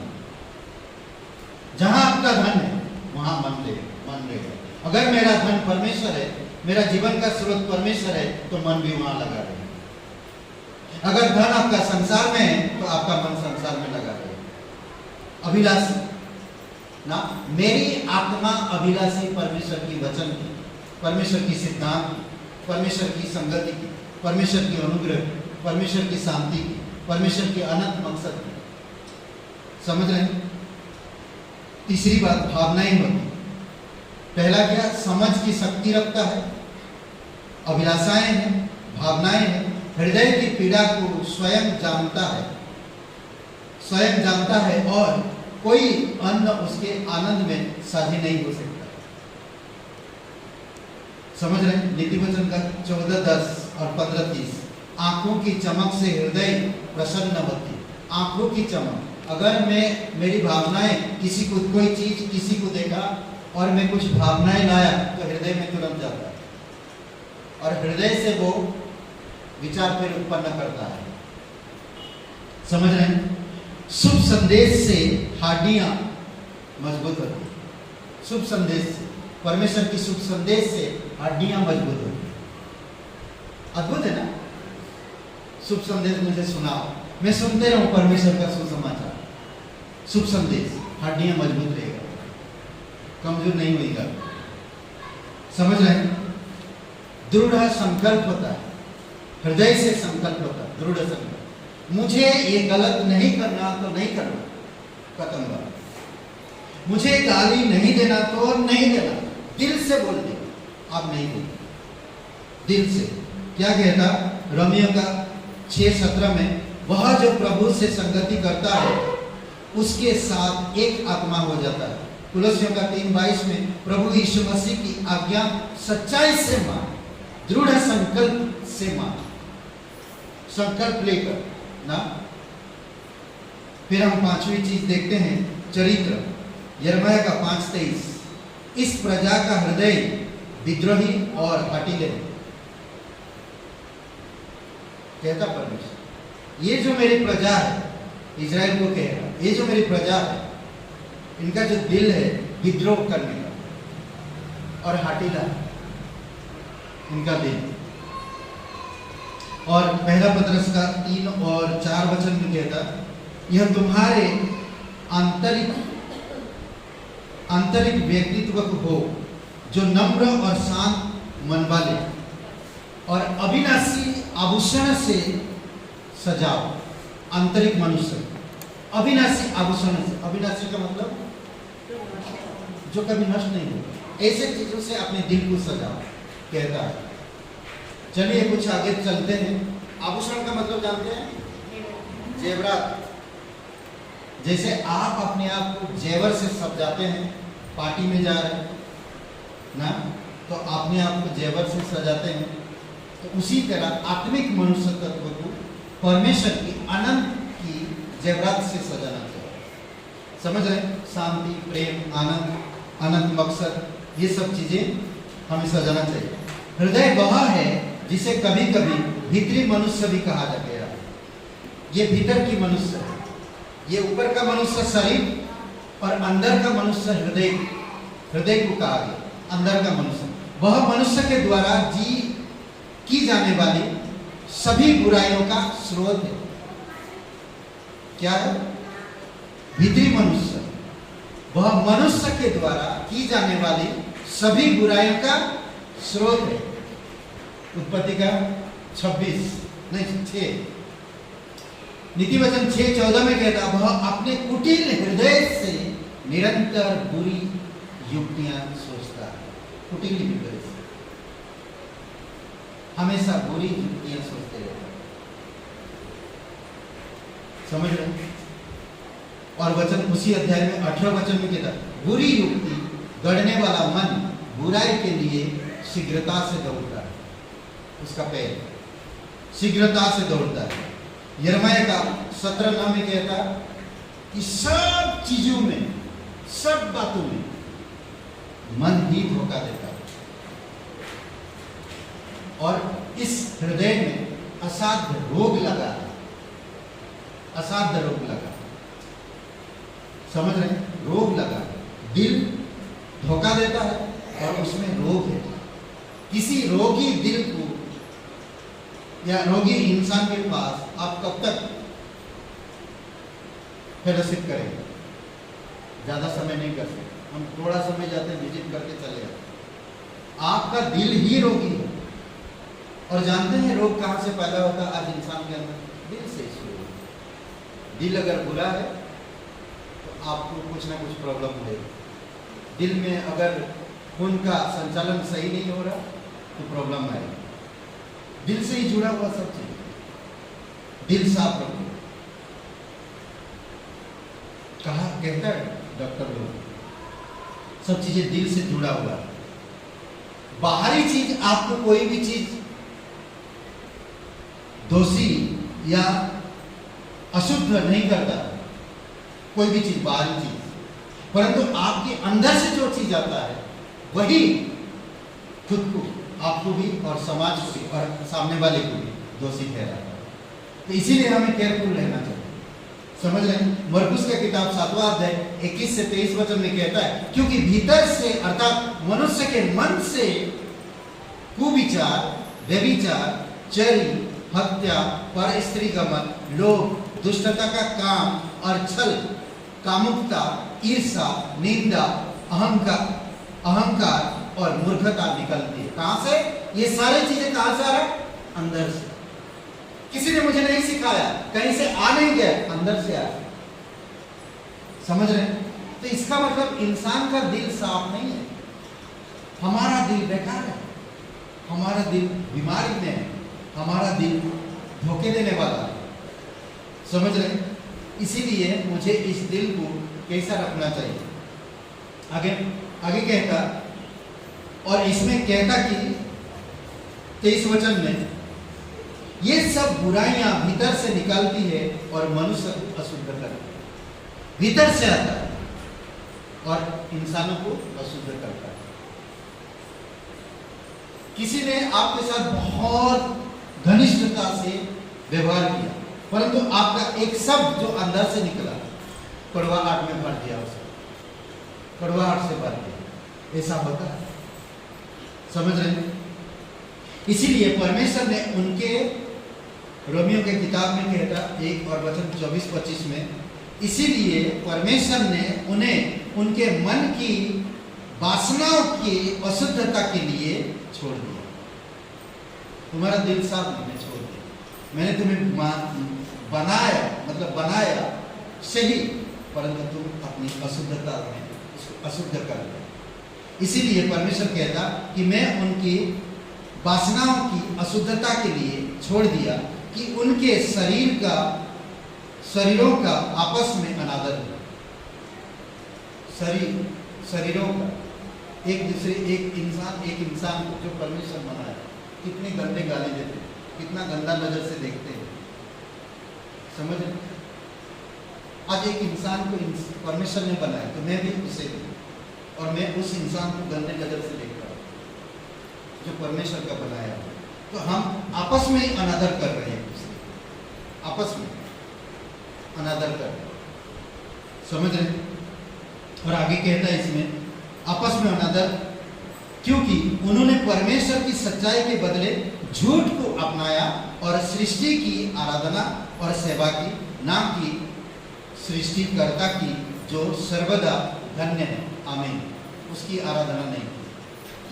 जहां आपका धन है वहां मन रहेगा। अगर मेरा धन परमेश्वर है, मेरा जीवन का स्रोत परमेश्वर है, तो मन भी वहां लगा रहेगा। अगर धन आपका संसार में है तो आपका मन संसार में लगा रहेगा। अभिलाषी ना, मेरी आत्मा अभिलाषी परमेश्वर की वचन की, परमेश्वर की सिद्धांत की, परमेश्वर की संगति की, परमेश्वर की अनुग्रह की, परमेश्वर की शांति की, परमेश्वर के अनंत मकसद की। समझ रहे हैं? तीसरी बात, भावनाएं होती। पहला क्या? समझ की शक्ति रखता है, अभिलाषाएं हैं, भावनाएं हैं। हृदय की पीड़ा को स्वयं जानता है और कोई अन्य उसके आनंद में साझी नहीं हो सकता। समझ रहे हैं? नीति वचन का 14:10 और 15:30, आंखों की चमक से हृदय प्रसन्न होती। आंखों की चमक, अगर मेरी भावनाएं, किसी को कोई चीज, किसी को देखा और मैं कुछ भावनाएं लाया तो हृदय में तुरंत जाता है, और हृदय से वो विचार फिर उत्पन्न करता है। समझ रहे हैं? शुभ संदेश से हड्डियां मजबूत होती है। शुभ संदेश से, परमेश्वर की शुभ संदेश से हड्डियां मजबूत होती है। अद्भुत है ना? शुभ संदेश मुझे सुनाओ, मैं सुनते रहूं परमेश्वर का सुसमाचार। शुभ संदेश, हड्डियां मजबूत रहेगा, कमजोर नहीं होगा। समझ रहे हैं? दृढ़ संकल्प होता है, हृदय से संकल्प होता है, दृढ़ संकल्प। मुझे ये गलत नहीं करना तो नहीं करना, खत्म बात। मुझे गाली नहीं देना तो नहीं देना, दिल से बोल दे, आप नहीं बोलते दिल से। क्या कहता रोमियो का 6:17 में, वह जो प्रभु से संगति करता है उसके साथ एक आत्मा हो जाता है। कुलस्सियों का 3:22 में, प्रभु यीशु मसीह की आज्ञा सच्चाई से मान, दृढ़ संकल्प से मान। संकल्प लेकर ना। फिर हम पांचवी चीज देखते हैं, चरित्र। यिर्मयाह का 5:23, इस प्रजा का हृदय विद्रोही और हठीले, कहता परमेश्वर, ये जो मेरी प्रजा है, इजराइल को कह रहा, ये जो मेरी प्रजा है, इनका जो दिल है विद्रोह करने का और हठीला इनका दिल। और पहला पत्रस का 3 और 4 वचन में कहता, यह तुम्हारे आंतरिक व्यक्तित्व को हो, जो नम्र और शांत मन वाले और अविनाशी आभूषण से सजाओ। आंतरिक मनुष्य, अविनाशी आभूषण से, अविनाशी का मतलब जो कभी नष्ट नहीं होगा, ऐसे चीजों से अपने दिल को सजाओ कहता है। चलिए कुछ आगे चलते हैं। आभूषण का मतलब जानते हैं? जेवरात। जैसे आप अपने आप को जेवर से सजाते हैं, पार्टी में जा रहे हैं ना, तो अपने आप को जेवर से सजाते हैं, तो उसी तरह आत्मिक मनुष्य तत्व को परमेश्वर की अनंत की जेवरात से सजाना चाहिए। समझ रहे? शांति, प्रेम, आनंद, अनंत मकसद, ये सब चीजें हमें सजाना चाहिए। हृदय वह है जिसे कभी कभी भीतरी मनुष्य भी कहा जाता है। ये भीतर की मनुष्य है, ये ऊपर का मनुष्य शरीर और अंदर का मनुष्य हृदय, हृदय को कहा गया अंदर का मनुष्य। वह मनुष्य के द्वारा की जाने वाली सभी बुराइयों का स्रोत है। क्या है? भीतरी मनुष्य, वह मनुष्य के द्वारा की जाने वाली सभी बुराइयों का स्रोत है। उत्पत्ति का 6 नीति वचन 6:14 में कहता, वह अपने कुटिल हृदय से निरंतर बुरी युक्तियां सोचता है। कुटिल हृदय से हमेशा बुरी युक्तियां सोचते रहता है। समझ रहे? और वचन उसी अध्याय में 18 वचन में कहता, बुरी युक्ति गढ़ने वाला मन बुराई के लिए शीघ्रता से दौड़ता है। उसका पैर शीघ्रता से दौड़ता है। यिर्मयाह का 17:9 में कहता कि सब चीजों में, सब बातों में मन ही धोखा देता है, और इस हृदय में असाध्य रोग लगा है। असाध्य रोग लगा, समझ रहे? रोग लगा, दिल धोखा देता है और उसमें रोग है। किसी रोगी दिल को या रोगी इंसान के पास आप कब तक फेलोशिप करेंगे? ज्यादा समय नहीं कर सकते। हम थोड़ा समय जाते हैं, विजिट करके चले जाते। आपका दिल ही रोगी है। और जानते हैं रोग कहां से पैदा होता है? आज इंसान के अंदर दिल से शुरू होता है। दिल अगर बुरा है तो आपको कुछ ना कुछ प्रॉब्लम होगी। दिल में अगर खून का संचालन सही नहीं हो रहा तो प्रॉब्लम आएगी। दिल से ही जुड़ा हुआ सब चीज, दिल साफ रखो। कहा कहता है डॉक्टर लोग, सब चीजें दिल से जुड़ा हुआ है। बाहरी चीज आपको कोई भी चीज दोषी या अशुद्ध नहीं करता, कोई भी चीज, बाहरी चीज, परंतु आपके अंदर से जो चीज आता है वही खुद को, आपको भी और समाज को भी और सामने वाले को भी दोषी ठहराता है। तो इसीलिए हमें केयरफुल रहना चाहिए। समझ रहे हैं? मरकुस का किताब 7वां अध्याय 21 से 23 वचन में कहता है, क्योंकि भीतर से अर्थात मनुष्य के मन से कुविचार, व्यभिचार, चोरी, हत्या, पर स्त्री गमन, लोभ, दुष्टता का काम और छल, कामुकता, ईर्ष्या, निंदा, अहंकार और मूर्खता निकलती है। कहां से? ये सारी चीजें कहां से आ रहा है? अंदर से। किसी ने मुझे नहीं सिखाया, कहीं से आ नहीं गया, अंदर से आया। समझ रहे हैं? तो इसका मतलब इंसान का दिल साफ नहीं है, हमारा दिल बेकार है, हमारा दिल बीमारी में है, हमारा दिल धोखे देने वाला है। समझ रहे हैं? इसीलिए मुझे इस दिल को कैसा रखना चाहिए। आगे कहता, और इसमें कहता कि 23 वचन में, ये सब बुराइयां भीतर से निकलती है और मनुष्य को अशुद्ध करती है। भीतर से आता है और इंसानों को अशुद्ध करता है। किसी ने आपके साथ बहुत घनिष्ठता से व्यवहार किया, परंतु आपका एक शब्द जो अंदर से निकला कड़वाहट में भर दिया, उसे कड़वाहट से भर दिया। ऐसा होता है, समझ रहे हैं? इसीलिए परमेश्वर ने उनके, रोमियो के किताब में कहता 1 और वचन 24-25 में, इसीलिए परमेश्वर ने उन्हें उनके मन की वासनाओं की अशुद्धता के लिए छोड़ दिया। तुम्हारा दिल साफ मैंने छोड़ दिया, मैंने तुम्हें बनाया, मतलब बनाया सही, परंतु तुम अपनी अशुद्धता में उसको अशुद्ध कर दिया। इसीलिए परमेश्वर कहता कि मैं उनकी वासनाओं की अशुद्धता के लिए छोड़ दिया कि उनके शरीरों का आपस में अनादर हो। शरीरों का एक इंसान को जो परमेश्वर बनाया, कितने गंदे गाली देते, कितना गंदा नजर से देखते हैं, समझ? आज एक इंसान को परमेश्वर ने बनाया, तो मैं भी उसे भी, और मैं उस इंसान को गंदे नजर से देखता हूँ जो परमेश्वर का बनाया। तो हम आपस में ही अनादर कर रहे हैं, आपस में अनादर कर रहे हैं, समझ रहे हैं? और आगे कहता है इसमें आपस में अनादर, क्योंकि उन्होंने परमेश्वर की सच्चाई के बदले झूठ को अपनाया और सृष्टि की आराधना और सेवा की, नाम की सृष्टिकर्ता की जो सर्वदा धन्य है, आमीन, उसकी आराधना नहीं की।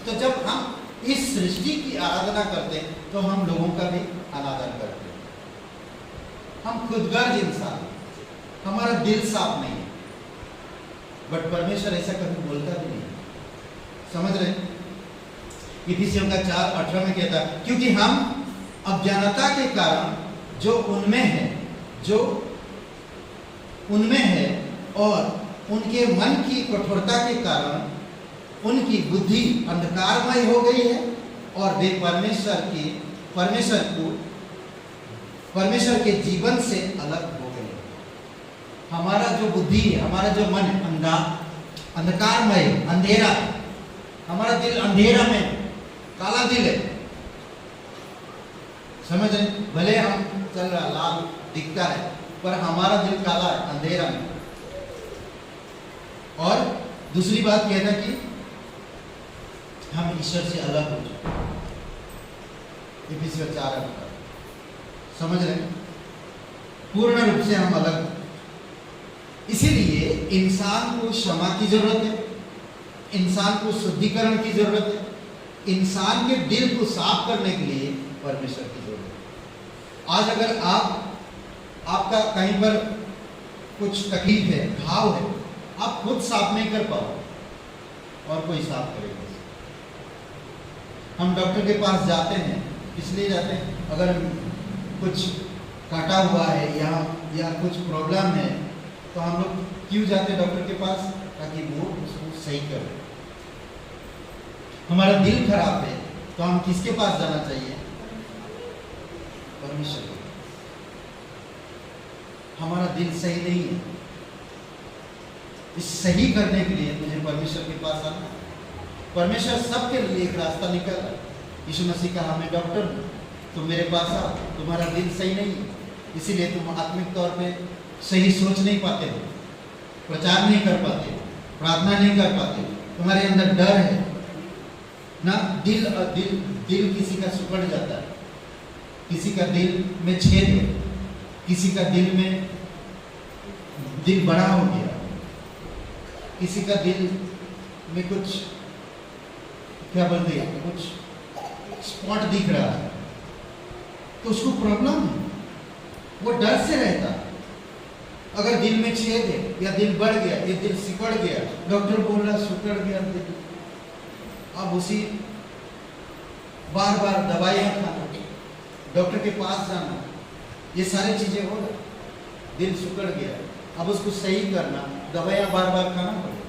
तो जब हम इस सृष्टि की आराधना करते हैं तो हम लोगों का भी अनादर करते हैं। हम खुदगर्ज इंसान, हमारा दिल साफ नहीं है, बट परमेश्वर ऐसा कभी बोलता भी नहीं, समझ रहे? इफिसियों का 4:18 में कहता, क्योंकि हम अज्ञानता के कारण जो उनमें है और उनके मन की कठोरता के कारण उनकी बुद्धि अंधकारमय हो गई है और वे परमेश्वर के जीवन से अलग हो गए। हमारा जो बुद्धि है, हमारा जो मन अंधकारमय, अंधेरा, हमारा दिल अंधेरा में, काला दिल है, समझ रहे? भले हम चल रहा लाल दिखता है, पर हमारा दिल काला है, अंधेरा में। और दूसरी बात कहना कि हम ईश्वर से अलग हो चुके, इफिसियों 4:18, समझ रहे? पूर्ण रूप से हम अलग। इसीलिए इंसान को क्षमा की जरूरत है, इंसान को शुद्धिकरण की जरूरत है, इंसान के दिल को साफ करने के लिए परमेश्वर की जरूरत है। आज अगर आपका कहीं पर कुछ तकलीफ है, घाव है, आप खुद साफ नहीं कर पाओ और कोई साफ करेगा। हम डॉक्टर के पास जाते हैं, इसलिए जाते हैं अगर कुछ काटा हुआ है या कुछ प्रॉब्लम है, तो हम लोग क्यों जाते हैं डॉक्टर के पास? ताकि वो उसको सही करे। हमारा दिल खराब है तो हम किसके पास जाना चाहिए? परमेश्वर के। हमारा दिल सही नहीं है, इस सही करने के लिए मुझे परमेश्वर के पास आना है। परमेश्वर सबके लिए एक रास्ता निकल रहा है। यीशु मसीह कहा, मैं डॉक्टर हूँ, तुम मेरे पास आओ, तुम्हारा दिल सही नहीं है, इसीलिए तुम आत्मिक तौर पे सही सोच नहीं पाते हो, प्रचार नहीं कर पाते हो, प्रार्थना नहीं कर पाते हो, तुम्हारे अंदर डर है ना। दिल किसी का सिकुड़ जाता है, किसी का दिल में छेद है, किसी का दिल बड़ा हो गया, किसी का दिल में कुछ क्या बोलते हैं, कुछ स्पॉट दिख रहा है, तो उसको प्रॉब्लम है, वो डर से रहता है। अगर दिल में छेद है या दिल बढ़ गया, ये दिल सिकुड़ गया, डॉक्टर बोल रहा सिकुड़ गया दिल, अब उसी बार बार दवाइयाँ खाना, डॉक्टर के पास जाना, ये सारी चीजें हो रही। दिल सिकुड़ गया, अब उसको सही करना, दवाइयाँ बार बार खाना पड़ेगा।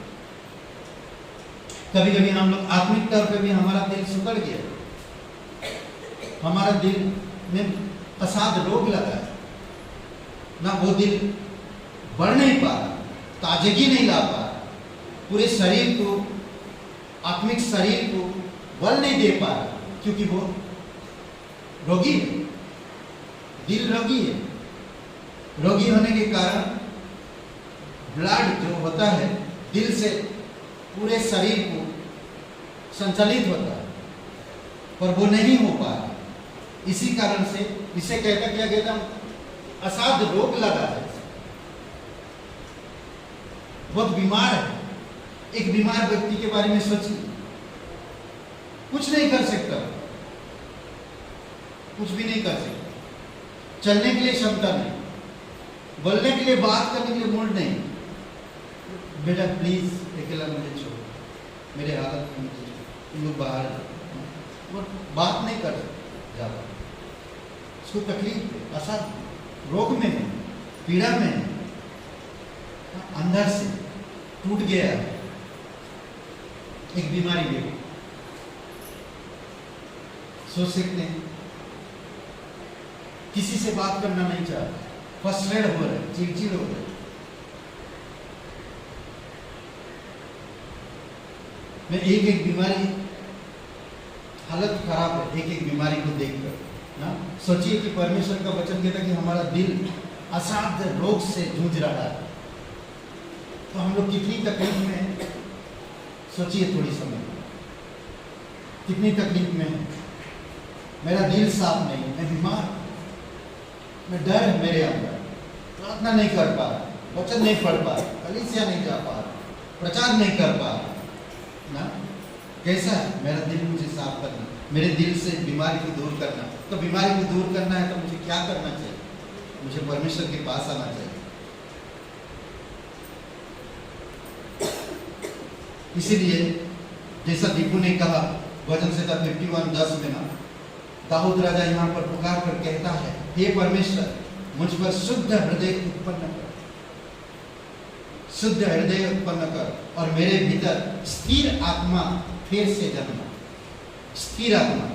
कभी कभी हम लोग आत्मिक तौर पे भी हमारा दिल सिकुड़ गया, हमारा दिल में असाध रोग लगा है, ना वो दिल बढ़ नहीं पा रहा, ताजगी नहीं ला पा रहा, पूरे शरीर को, आत्मिक शरीर को बल नहीं दे पा रहा, क्योंकि वो रोगी है, दिल रोगी है। रोगी होने के कारण ब्लड जो होता है दिल से पूरे शरीर को संचालित होता है, पर वो नहीं हो पा रहा। इसी कारण से इसे कहता क्या कहता हूं, असाध रोग लगा है, बहुत बीमार है। एक बीमार व्यक्ति के बारे में सोचिए, कुछ नहीं कर सकता, कुछ भी नहीं कर सकता, चलने के लिए क्षमता नहीं, बोलने के लिए, बात करने के लिए मूड नहीं। बेटा प्लीज अकेला मुझे छोड़ो, मेरे हालत में मुझे तुम लोग बाहर, वो बात नहीं कर सकते ज्यादा, उसको तकलीफ है, असाध रोग में है, पीड़ा में है, अंदर से टूट गया है। एक बीमारी भी सोच सकते हैं, किसी से बात करना नहीं चाहता, फ्रस्ट्रेट हो रहे, चिड़चिड़ हो रहे। मैं एक बीमारी, हालत खराब है एक बीमारी को देखकर ना। सोचिए कि परमेश्वर का वचन कहता है कि हमारा दिल असाध्य रोग से जूझ रहा है, तो हम लोग कितनी तकलीफ में हैं। सोचिए थोड़ी समय, कितनी तकलीफ में है। मेरा दिल साफ नहीं, मैं बीमार, मैं डर है मेरे अंदर, प्रार्थना नहीं कर पा रहा, वचन नहीं पढ़ पा रहा, कलीसिया नहीं जा पा रहा, प्रचार नहीं कर पा रहा ना। कैसा है मेरा दिल, मुझे साफ करना, मेरे दिल से बीमारी को दूर करना। तो बीमारी को दूर करना है तो मुझे क्या करना चाहिए? मुझे परमेश्वर के पास आना चाहिए। इसीलिए जैसा दीपू ने कहा वचन संहिता 51:10 में ना, दाऊद राजा यहाँ पर पुकार कर कहता है, हे परमेश्वर मुझ पर शुद्ध हृदय उत्पन्न कर, शुद्ध हृदय उत्पन्न कर और मेरे भीतर स्थिर आत्मा फिर से जन्मा, स्थिर आत्मा।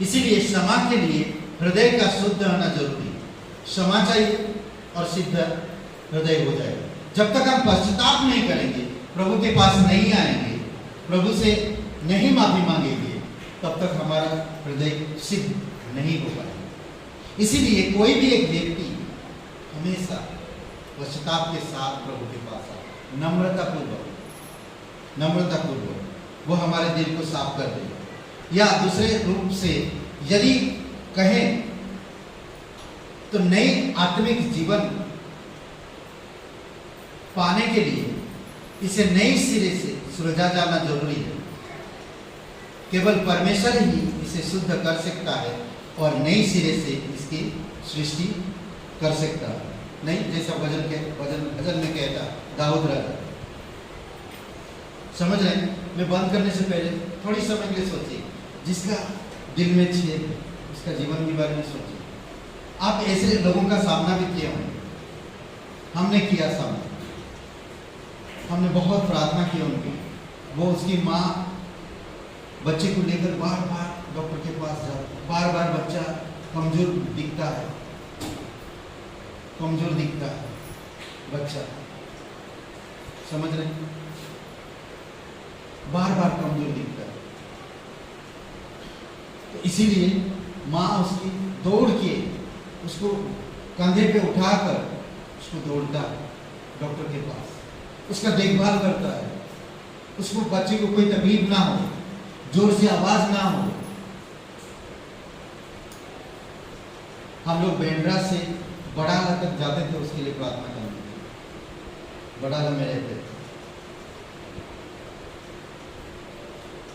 इसीलिए क्षमा के लिए हृदय का शुद्ध होना जरूरी है। क्षमा चाहिए और सिद्ध हृदय हो जाएगा। जब तक हम पश्चाताप नहीं करेंगे, प्रभु के पास नहीं आएंगे, प्रभु से नहीं माफी मांगेंगे, तब तक हमारा हृदय सिद्ध नहीं हो पाएगा। इसीलिए कोई भी एक व्यक्ति हमेशा पश्चाताप के साथ प्रभु के पास आए, नम्रता पूर्वक वो हमारे दिल को साफ कर देगा। या दूसरे रूप से यदि कहें तो नई आत्मिक जीवन पाने के लिए इसे नए सिरे से सुलझा जाना जरूरी है। केवल परमेश्वर ही इसे शुद्ध कर सकता है और नए सिरे से इसकी सृष्टि कर सकता है। नहीं जैसा भजन में कहता दाऊद राजा। समझ रहे हैं? मैं बंद करने से पहले थोड़ी समय के लिए सोचिए, जिसका दिल में छेद है उसका जीवन के बारे में सोचिए। आप ऐसे लोगों का सामना भी किया होंगे, हमने किया सामना, हमने बहुत प्रार्थना की उनकी। वो उसकी माँ बच्चे को लेकर बार बार डॉक्टर के पास जाती, बार बार बच्चा कमजोर दिखता है, कमजोर दिखता है बच्चा, समझ रहे हैं? बार बार कमजोर दिखता है। तो इसीलिए माँ उसकी दौड़ के उसको कंधे पे उठाकर उसको दौड़ता है डॉक्टर के पास, उसका देखभाल करता है, उसको बच्चे को कोई तकलीफ ना हो, जोर से आवाज ना हो। हम लोग बेंड्रा से बड़ाला तक जाते थे उसके लिए प्रार्थना करने, बड़ाला में रहते थे।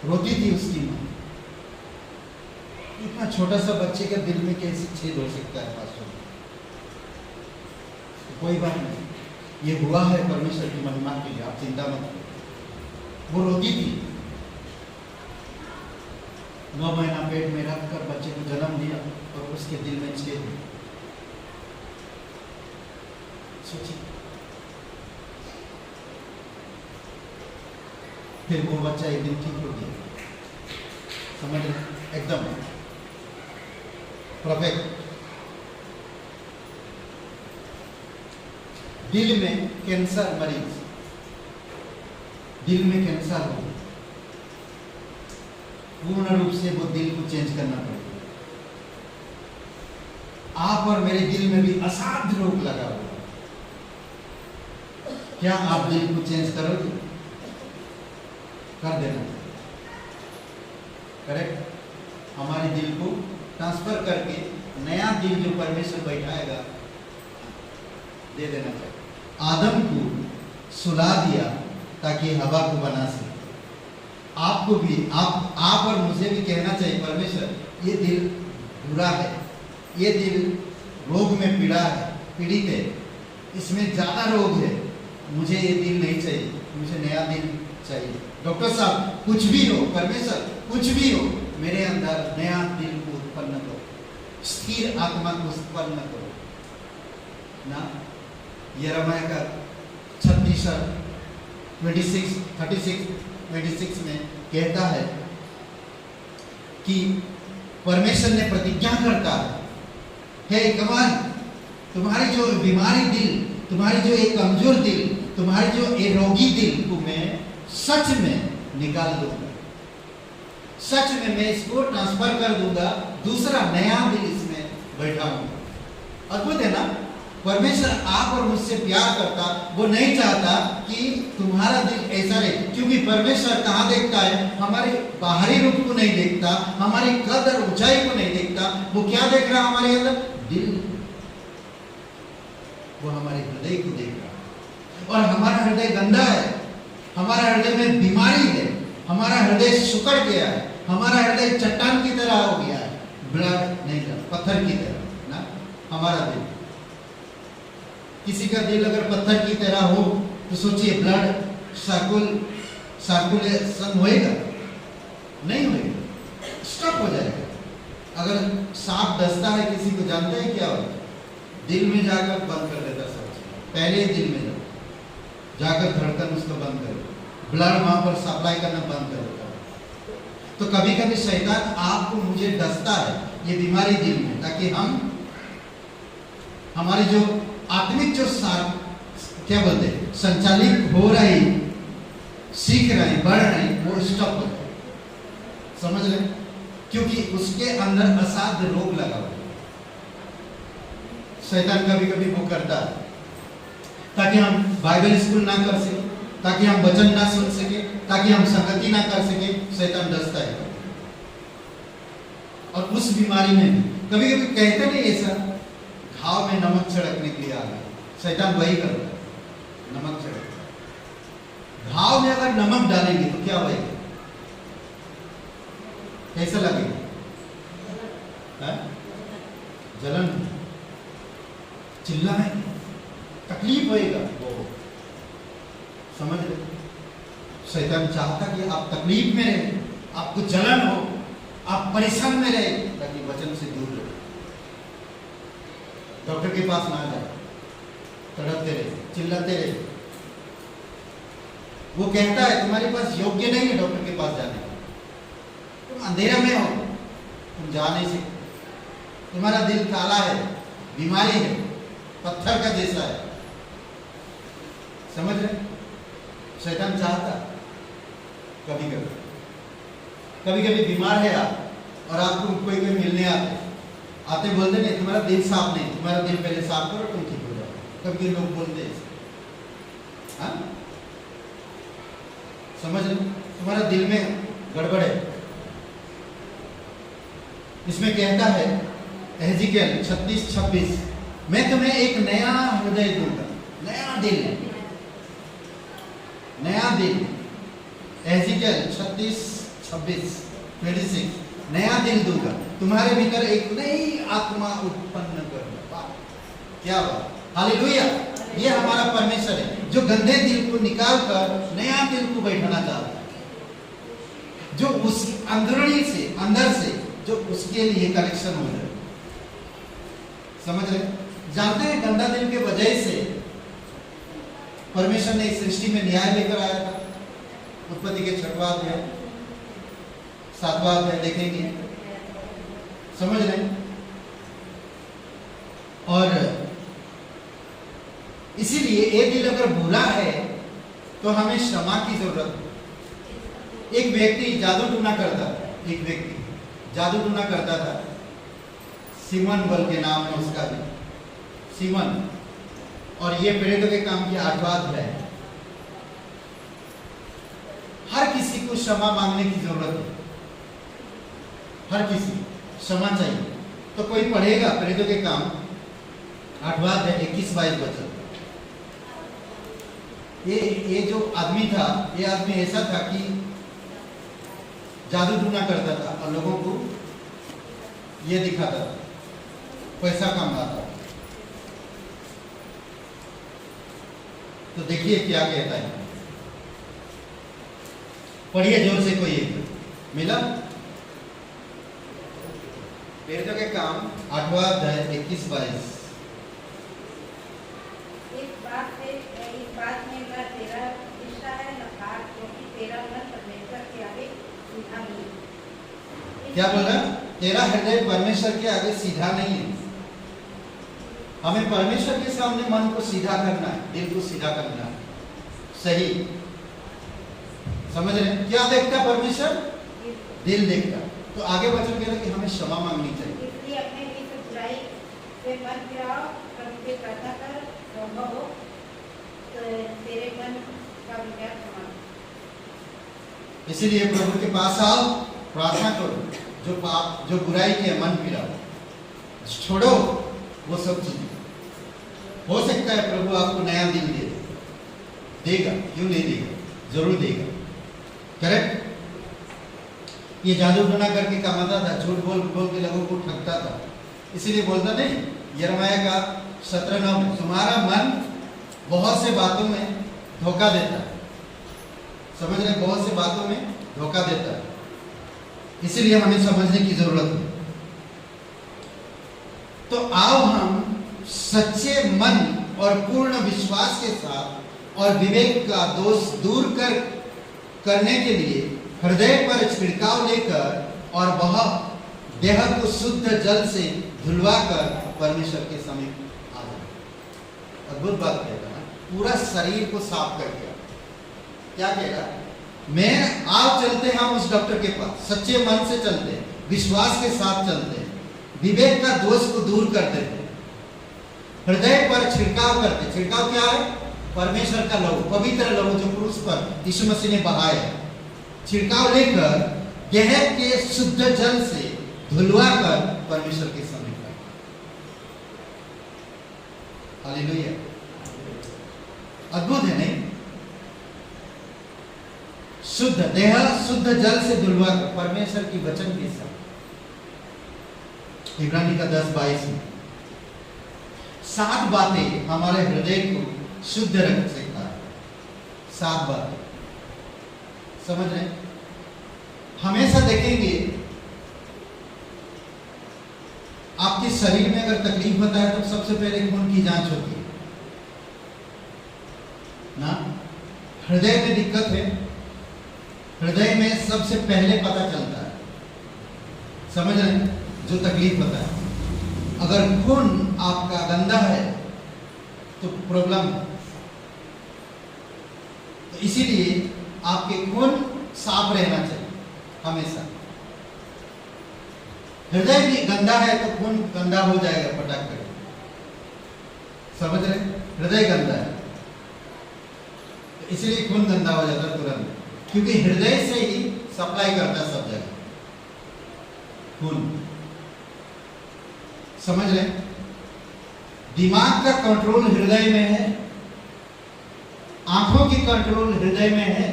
रोती थी उसकी माँ। इतना छोटा सा बच्चे का दिल में कैसे छेद हो सकता है पास्टर? कोई बात नहीं, ये हुआ है परमेश्वर की महिमा के लिए, आप चिंता मत करो। वो रोती थी, 9 महीना पेट में रखकर बच्चे को जन्म दिया और उसके दिल में छेद है। सोचिए, फिर वो बच्चा एक दिन ठीक हो गया, समझ रहे? एकदम परफेक्ट। दिल में कैंसर मरीज, दिल में कैंसर हो, पूर्ण रूप से वो दिल को चेंज करना पड़ेगा। आप और मेरे दिल में भी असाध्य रोग लगा हुआ, क्या आप दिल को चेंज करोगे? कर देना, करेक्ट। हमारे दिल को ट्रांसफर करके नया दिल जो परमेश्वर बैठाएगा दे देना चाहिए। आदम को सुला दिया ताकि हवा को बना सके। आपको भी, आप और मुझे भी कहना चाहिए, परमेश्वर ये दिल बुरा है, ये दिल रोग में पीड़ित है, इसमें ज़्यादा रोग है, मुझे ये दिल नहीं चाहिए, मुझे नया दिल चाहिए। डॉक्टर साहब कुछ भी हो, परमेश्वर कुछ भी हो, मेरे अंदर नया दिल को उत्पन्न करो, स्थिर आत्मा को उत्पन्न करो ना। यिर्मयाह का 36 में कहता है कि परमेश्वर ने प्रतिज्ञा करता है, हे कमान, तुम्हारी जो बीमारी दिल, तुम्हारी जो एक कमजोर दिल, तुम्हारी जो एक रोगी दिल को मैं सच में निकाल दूंगा, सच में मैं इसको ट्रांसफर कर दूंगा, दूसरा नया दिल इसमें बैठाऊंगा। अद्भुत है ना। परमेश्वर आप और मुझसे प्यार करता, वो नहीं चाहता कि तुम्हारा दिल ऐसा रहे, क्योंकि परमेश्वर कहाँ देखता है? हमारे बाहरी रूप को नहीं देखता, हमारी कद और ऊंचाई को नहीं देखता, वो क्या देख रहा है हमारे अंदर? दिल। वो हमारे हृदय को देख रहा है, और हमारा हृदय गंदा है, हमारा हृदय में बीमारी है, हमारा हृदय सुकड़ गया है, हमारा हृदय चट्टान की तरह हो गया है, ब्लड नहीं था, पत्थर की तरह ना हमारा दिल। किसी का दिल अगर पत्थर की तरह हो तो सोचिए ब्लड सर्कुलेशन होएगा? नहीं होएगा, स्टॉप हो जाएगा। अगर सांप डसता है किसी को, जानते हैं क्या होता है? दिल में जाकर बंद कर देता सब, पहले दिल में जाकर धड़कन उसको बंद कर, ब्लड वहां पर सप्लाई करना बंद कर देता। तो कभी कभी शैतान आपको मुझे डसता है, ये बीमारी दिल में, ताकि हम हमारी जो आत्मिक जो क्या बोलते हैं संचालित हो रही, सीख रहे, बढ़ रहे, वो स्टॉप हो जाए। समझ रहे? क्योंकि उसके अंदर असाध्य रोग लगा हुआ है। शैतान कभी कभी वो करता है ताकि हम बाइबल स्कूल ना कर सके, ताकि हम वचन ना सुन सके, ताकि हम संगति ना कर सके। शैतान डसता है। और उस बीमारी में भी कभी कभी कहते नहीं ऐसा, घाव में नमक छिड़कने के लिए आ गया, शैतान वही करता है, नमक छिड़कता। घाव में अगर नमक डालेंगे तो क्या होगा? कैसा लगेगा? जलन, चिल्लाए, तकलीफ होएगा। वो समझ रहे? शैतान चाहता कि आप तकलीफ में रहे, आपको जलन हो, आप परेशान में रहे, ताकि वचन से दूर रहे, डॉक्टर के पास ना जाए, तड़पते रहे, चिल्लाते रहे। वो कहता है तुम्हारे पास योग्य नहीं है डॉक्टर के पास जाने का, तुम अंधेरा में हो, तुम जा नहीं सकते, तुम्हारा दिल काला है, बीमारी है, पत्थर का जैसा है। समझ रहे? शैतान चाहता कभी कभी बीमार है आप और आपको कोई मिलने आते बोलते नहीं तुम्हारा दिल साफ नहीं, तुम्हारा दिल पहले साफ करो तुम ठीक हो जाओ। कभी लोग बोलते हैं, हाँ? समझ रहे? तुम्हारा दिल में गड़बड़ है। इसमें कहता है एहजिकेल 36:26, मैं तुम्हें एक नया हृदय दूंगा, नया दिल, नया दिल। एहजिकेल 36:26 नया दिल दूंगा, तुम्हारे भीतर एक नई आत्मा उत्पन्न करूंगा। क्या बात, हालेलुया। ये हमारा परमेश्वर है जो गंदे दिल को निकाल कर नया दिल को बैठाना चाहता है, जो उस अंदरूनी से, अंदर से, जो उसके लिए कलेक्शन हो जाए। समझ रहे? जानते हैं गंदा दिल के वजह से परमेश्वर ने इस सृष्टि में न्याय लेकर आया था। उत्पत्ति के 6वां अध्याय 7वां अध्याय देखेंगे। समझ रहे? और इसीलिए ये दिल अगर बुरा है तो हमें क्षमा की जरूरत है। एक व्यक्ति जादू टूना करता था, एक व्यक्ति जादू टूना करता था, सिमन बल के नाम है उसका भी, सिमन। और ये प्रेरितों के काम की 8वां अध्याय है। हर किसी को क्षमा मांगने की जरूरत है, हर किसी क्षमा चाहिए। तो कोई पढ़ेगा प्रेरितों के काम 8वां अध्याय 21-22 वचन। ये जो आदमी था, ये आदमी ऐसा था कि जादू टूना करता था और लोगों को ये दिखाता था, पैसा कमाता था। तो देखिए क्या कहता है, पढ़िए जोर से। कोई एक मिला प्रेरितों के काम 8वां अध्याय 21-22। इस बात में न तेरा हिस्सा है न भाग, क्योंकि तेरा मन परमेश्वर के आगे सीधा नहीं। क्या बोल रहा? तेरा हृदय परमेश्वर के आगे सीधा नहीं है। हमें परमेश्वर के सामने मन को सीधा करना है, दिल को सीधा करना है, सही। समझ रहे हैं? क्या देखता परमेश्वर? दिल देखता। तो आगे वचन कह रहा है कि हमें क्षमा मांगनी चाहिए। इसलिए अपने लिए से बुराई से मन फिराओ, प्रभु से प्रार्थना कर, तौबा हो, तो तेरे मन का विचार क्षमा। इसीलिए प्रभु के पास आओ, प्रार्थना करो, जो पाप जो बुराई की है मन फिराओ, छोड़ो वो सब चीजें। हो सकता है प्रभु आपको नया दिल दे, देगा, क्यों नहीं देगा, जरूर देगा। करेक्ट? ये जादू टोना करके कमाता था, झूठ बोल बोल के लोगों को ठगता था। इसीलिए बोलता नहीं यिर्मयाह का 17:9 में, तुम्हारा मन बहुत से बातों में धोखा देता है। समझ रहे? बहुत से बातों में धोखा देता है। इसीलिए हमें समझने की जरूरत है। तो आओ हम सच्चे मन और पूर्ण विश्वास के साथ और विवेक का दोष दूर करने के लिए हृदय पर छिड़काव लेकर और वह देह को शुद्ध जल से धुलवाकर परमेश्वर के समीप आ जाए। अद्भुत बात कहता है, पूरा शरीर को साफ कर दिया। क्या कहेगा? मैं आप चलते हैं हम उस डॉक्टर के पास, सच्चे मन से चलते हैं, विश्वास के साथ चलते हैं, विवेक का दोष को दूर करते हैं, हृदय पर छिड़काव करते। छिड़काव क्या है? परमेश्वर का लहू, पवित्र लहू जो क्रूस पर यीशु मसीह ने बहाया है। छिड़काव लेकर देह के शुद्ध जल से धुलवाकर परमेश्वर के समीप आए। हालेलुया! अद्भुत है नहीं? शुद्ध देह शुद्ध जल से धुलवाकर परमेश्वर की वचन के साथ। इब्रानी का 10:22 में 7 बातें हमारे हृदय को शुद्ध रख सकता है। 7 बातें, समझ रहे? हमेशा देखेंगे आपके शरीर में अगर तकलीफ होता है तो सबसे पहले खून की जांच होती है ना। हृदय में दिक्कत है, हृदय में सबसे पहले पता चलता है। समझ रहे? जो तकलीफ होता है, अगर खून आपका गंदा है तो प्रॉब्लम है। तो इसीलिए आपके खून साफ रहना चाहिए हमेशा। हृदय भी गंदा है तो खून गंदा हो जाएगा पटक कर। समझ रहे? हृदय गंदा है तो इसीलिए खून गंदा हो जाता है तुरंत, क्योंकि हृदय से ही सप्लाई करता है सब जगह खून। समझ रहे? दिमाग का कंट्रोल हृदय में है, आंखों की कंट्रोल हृदय में है,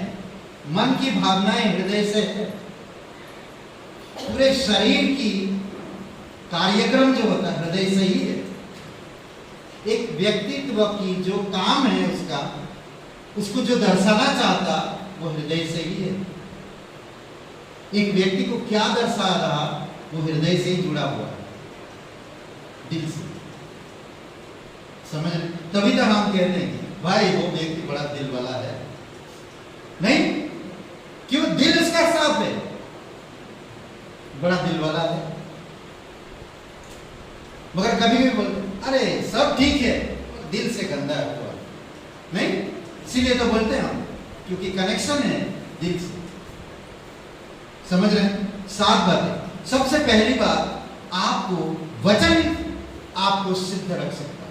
मन की भावनाएं हृदय से है, पूरे शरीर की कार्यक्रम जो होता है हृदय से ही है। एक व्यक्तित्व की जो काम है उसका, उसको जो दर्शाना चाहता वो हृदय से ही है। एक व्यक्ति को क्या दर्शा रहा वो हृदय से ही जुड़ा हुआ है, दिल से। समझ? तभी तो हम कहते हैं कि भाई वो व्यक्ति बड़ा दिल वाला है। नहीं, क्यों? दिल उसका साफ है, बड़ा दिल वाला है। मगर कभी भी बोल अरे सब ठीक है, दिल से गंदा है तो नहीं, इसीलिए तो बोलते हैं हम, क्योंकि कनेक्शन है दिल से। समझ रहे हैं? 7 बातें। सबसे पहली बात, आपको वचन आपको सिद्ध रख सकता है,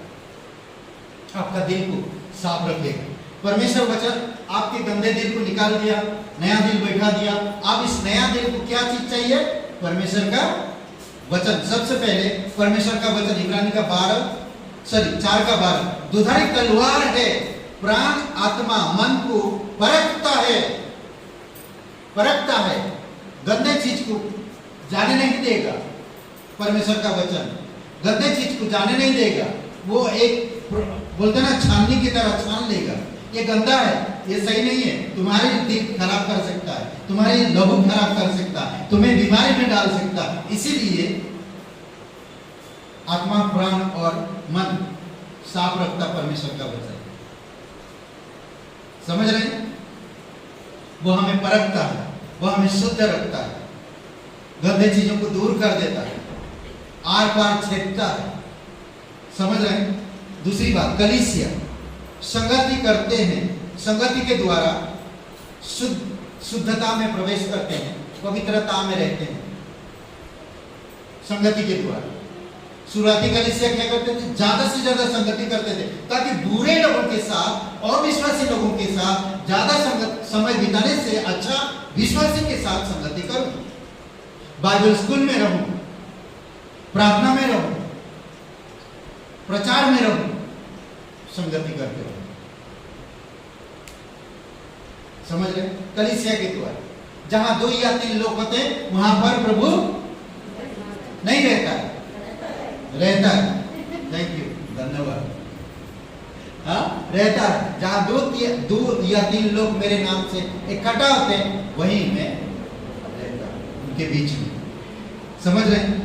आपका दिल को साफ रखेगा। परमेश्वर वचन आपके गंदे दिल को निकाल दिया, नया दिल बैठा दिया। आप इस नया दिल को क्या चीज चाहिए? परमेश्वर का वचन। सबसे पहले परमेश्वर का वचन, इब्रानी का 4:12, दुधारी तलवार है, प्राण आत्मा मन को परखता है, गंदे चीज को जाने नहीं देगा। परमेश्वर का वचन गंदे चीज को जाने नहीं देगा, वो एक बोलते ना छाननी की तरह छान लेगा। ये गंदा है, ये सही नहीं है, तुम्हारी दिल खराब कर सकता है, तुम्हारी लहू खराब कर सकता है, तुम्हें बीमारी में डाल सकता है। इसीलिए आत्मा, प्राण और मन साफ रखता परमेश्वर का वचन। समझ रहे हैं? वो हमें परखता है, वो हमें शुद्ध रखता है, गंदे चीजों को दूर कर देता है, आर पार छेदता है। समझ रहे हैं? दूसरी बात, कलीसिया संगति करते हैं, संगति के द्वारा शुद्धता में प्रवेश करते हैं, पवित्रता में रहते हैं। संगति के द्वारा शुरुआती कलीसिया क्या करते थे? ज्यादा से ज्यादा संगति करते थे, ताकि बुरे लोगों के साथ और विश्वासी लोगों के साथ ज्यादा समय बिताने से अच्छा विश्वासी के साथ संगति करूं, बाइबल स्कूल में रहूं, प्रार्थना में रहूं, प्रचार में रहूं, संगति करते हो। समझ रहे? कलीसिया के द्वारा जहां 2 या 3 लोग होते हैं, वहां पर प्रभु नहीं रहता है, रहता है। थैंक यू, धन्यवाद। हाँ, रहता है। जहां 2 या 3 लोग मेरे नाम से इकट्ठा होते हैं, वहीं मैं रहता हूं उनके बीच में। समझ रहे हैं?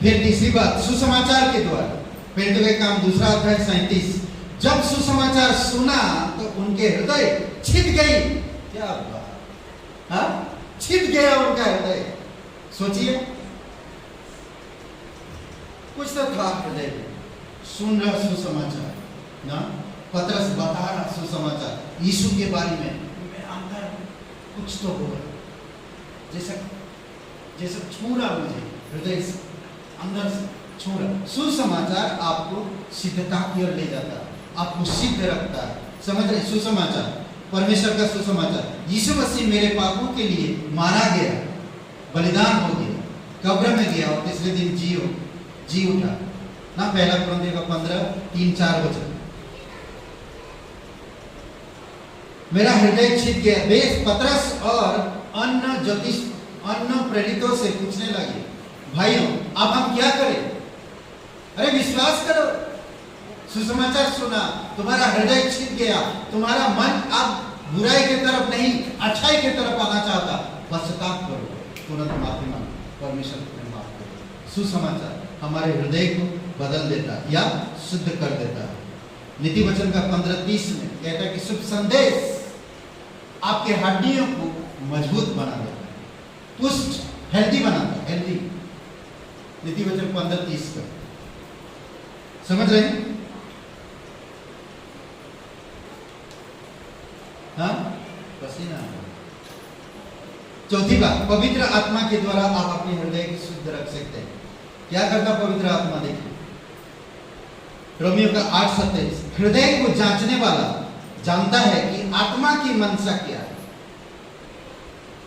फिर तीसरी बात, सुसमाचार के द्वारा। पेंटो के काम 2 अध्याय 37, जब सुसमाचार सुना तो उनके हृदय छिद गई। क्या बात, हाँ, छिद गया उनका हृदय। सोचिए, कुछ तो था हृदय, सुन रहा सुसमाचार ना, पतरस बता रहा सुसमाचार यीशु के बारे में, मेरे अंदर कुछ तो हो रहा, जैसा छू रहा मुझे हृदय से, अंदर से छू रहा। सुसमाचार आपको सिद्धता की ओर ले जाता है, आपको सिद्ध रखता है। समझ रहे? सुसमाचार, परमेश्वर का सुसमाचार, यीशु मसीह मेरे पापों के लिए मारा गया, बलिदान हो गया, कब्र में गया और तीसरे दिन जी उठा ना। 1 कुरिन्थियों 15:3-4 वचन। मेरा हृदय छिद गया। बेस पतरस और अन्य प्रेरितों से पूछने लगे, भाइयों अब हम क्या करें? अरे विश्वास करो, सुसमाचार सुना, तुम्हारा हृदय छिद गया, तुम्हारा मन अब बुराई की तरफ नहीं अच्छाई की तरफ आना चाहता, पश्चाताप करो, तुरंत माफी मांगो, परमेश्वर तुम्हें माफ करो। सुसमाचार हमारे हृदय को बदल देता है या शुद्ध कर देता है। नीति वचन का 15:30 में कहता है कि शुभ संदेश आपके हड्डियों को मजबूत बना देता है, पुष्ट, हेल्दी बनाता है, हेल्दी। नीति वचन 15:30 का। समझ रहे हैं? हाँ, पसीना। चौथी बात, पवित्र आत्मा के द्वारा आप अपने हृदय को शुद्ध रख सकते हैं। क्या करता पवित्र आत्मा? देखिए, रोमियो का 8:27, हृदय को जांचने वाला जानता है कि आत्मा की मनसा क्या है।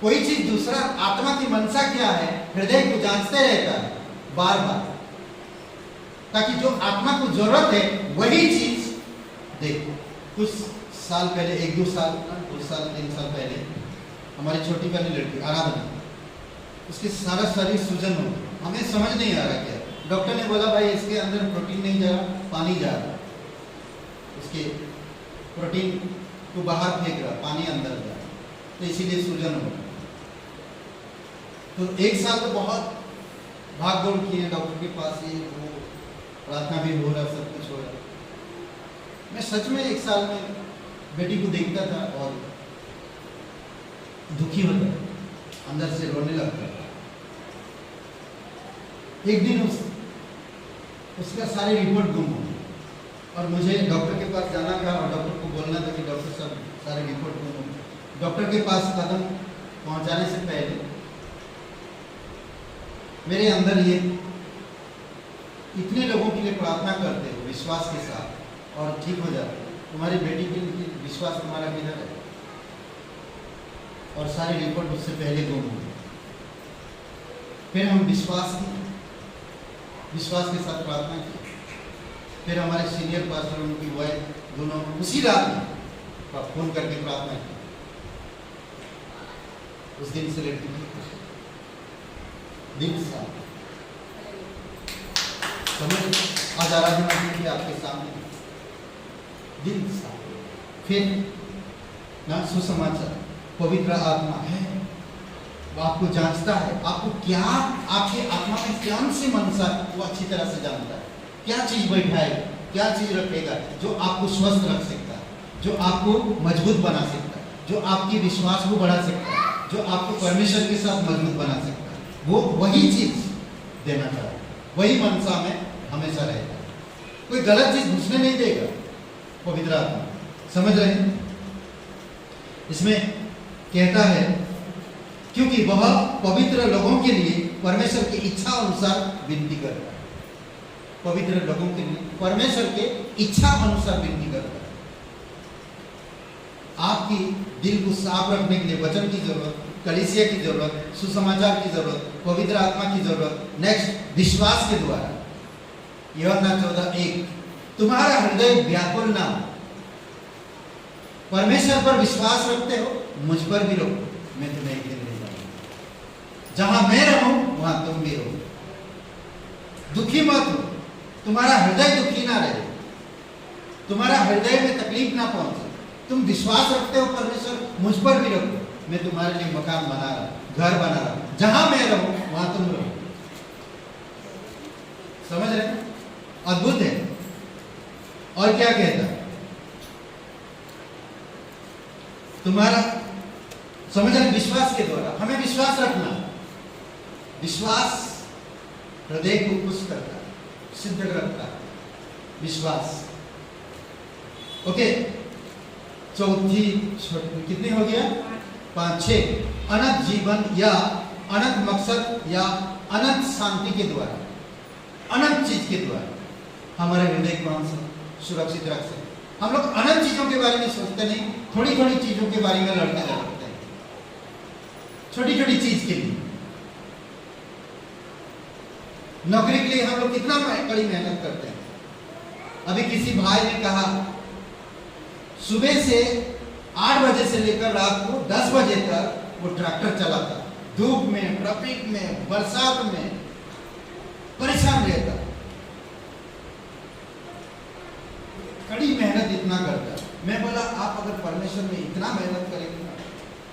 कोई चीज दूसरा, आत्मा की मनसा क्या है, हृदय को जांचते रहता है बार बार, ताकि जो आत्मा को जरूरत है वही चीज दे। कुछ साल पहले, 2 साल 3 साल पहले, हमारी छोटी वाली लड़की आराधना, उसके सारा शरीर सूजन हो गया। हमें समझ नहीं आ रहा क्या। डॉक्टर ने बोला भाई इसके अंदर प्रोटीन नहीं जा रहा, पानी जा रहा, उसके प्रोटीन को बाहर फेंक रहा, पानी अंदर जा रहा, तो इसीलिए सूजन हो गया। तो 1 साल तो बहुत भाग दौड़ किए डॉक्टर के पास, ये वो, प्रार्थना भी हो रहा, सब कुछ हो रहा। मैं सच में 1 साल में बेटी को देखता था और दुखी होता, अंदर से रोने लगता। एक दिन उसका सारे रिपोर्ट गुम हो गए और मुझे डॉक्टर के पास जाना था और डॉक्टर को बोलना था कि डॉक्टर साहब सारे रिपोर्ट गुम हो गए। डॉक्टर के पास कदम पहुंचाने से पहले मेरे अंदर ये इतने लोगों के लिए प्रार्थना करते हो विश्वास के साथ और ठीक हो जाते, तुम्हारी बेटी के लिए विश्वास तुम्हारा किधर है? और सारी रिपोर्ट उससे पहले गुम हो गई। फिर हम विश्वास के साथ प्रार्थना की। फिर हमारे सीनियर पास्टर उनकी वाइफ दोनों उसी रात में फोन करके प्रार्थना की। उस दिन से लड़की दिन साथ समझ आज आराधना की आपके सामने दिन साथ। फिर ना सुसमाचार पवित्र आत्मा है, वो आपको जांचता है, आपको क्या आपके आत्मा में कौन सी मनसा वो अच्छी तरह से जानता है। क्या चीज बैठाएगा, क्या चीज रखेगा जो आपको स्वस्थ रख सकता है, जो आपको मजबूत बना सकता है, जो आपकी विश्वास को बढ़ा सकता है, जो आपको परमेश्वर के साथ मजबूत बना सकता है, वो वही चीज देना चाहता है, वही मनसा में हमेशा रहेगा। कोई गलत चीज घुसने नहीं देगा पवित्र आत्मा। समझ रहे हैं? इसमें कहता है क्योंकि वह पवित्र लोगों के लिए परमेश्वर की इच्छा अनुसार विनती करता है। पवित्र लोगों के लिए परमेश्वर के इच्छा अनुसार विनती करता है। आपकी दिल को साफ रखने के लिए वचन की जरूरत, कलीसिया की जरूरत, सुसमाचार की जरूरत, पवित्र आत्मा की जरूरत। नेक्स्ट विश्वास के द्वारा यूहन्ना 14:1 तुम्हारा हृदय व्याकुल ना हो। परमेश्वर पर विश्वास रखते हो, मुझ पर भी रखो, मैं तुम्हें एक दिन ले जाऊंगा। जहां मैं रहूं वहां तुम भी रहो। दुखी मत हो, तुम्हारा हृदय दुखी ना रहे, तुम्हारा हृदय में तकलीफ ना पहुंचे। तुम विश्वास रखते हो परमेश्वर, मुझ पर भी रखो, मैं तुम्हारे लिए मकान बना रहा, घर बना रहा, जहां मैं रहूं वहां तुम रहो। समझ रहे? अद्भुत है। और क्या कहता है? तुम्हारा समझ रहे? विश्वास के द्वारा हमें विश्वास रखना। विश्वास हृदय को खुश करता है, सिद्ध करता है। विश्वास ओके। चौथी कितनी हो गया? 5 6 अनंत जीवन या अनंत मकसद या अनंत शांति के द्वारा, अनंत चीज के द्वारा हमारे हृदय को हम सुरक्षित रख सकते। हम लोग अनंत चीजों के बारे में सोचते नहीं, थोड़ी थोड़ी चीजों के बारे में लड़ते रहते हैं, छोटी छोटी चीज के लिए। नौकरी के लिए हम लोग कितना कड़ी मेहनत करते हैं। अभी किसी भाई ने कहा सुबह से 8 बजे से लेकर रात को 10 बजे तक वो ट्रैक्टर चलाता, धूप में, ट्रैफिक में, बरसात में परेशान रहता, कड़ी मेहनत इतना करता। मैं बोला आप अगर परमेश्वर में इतना मेहनत करेंगे ना,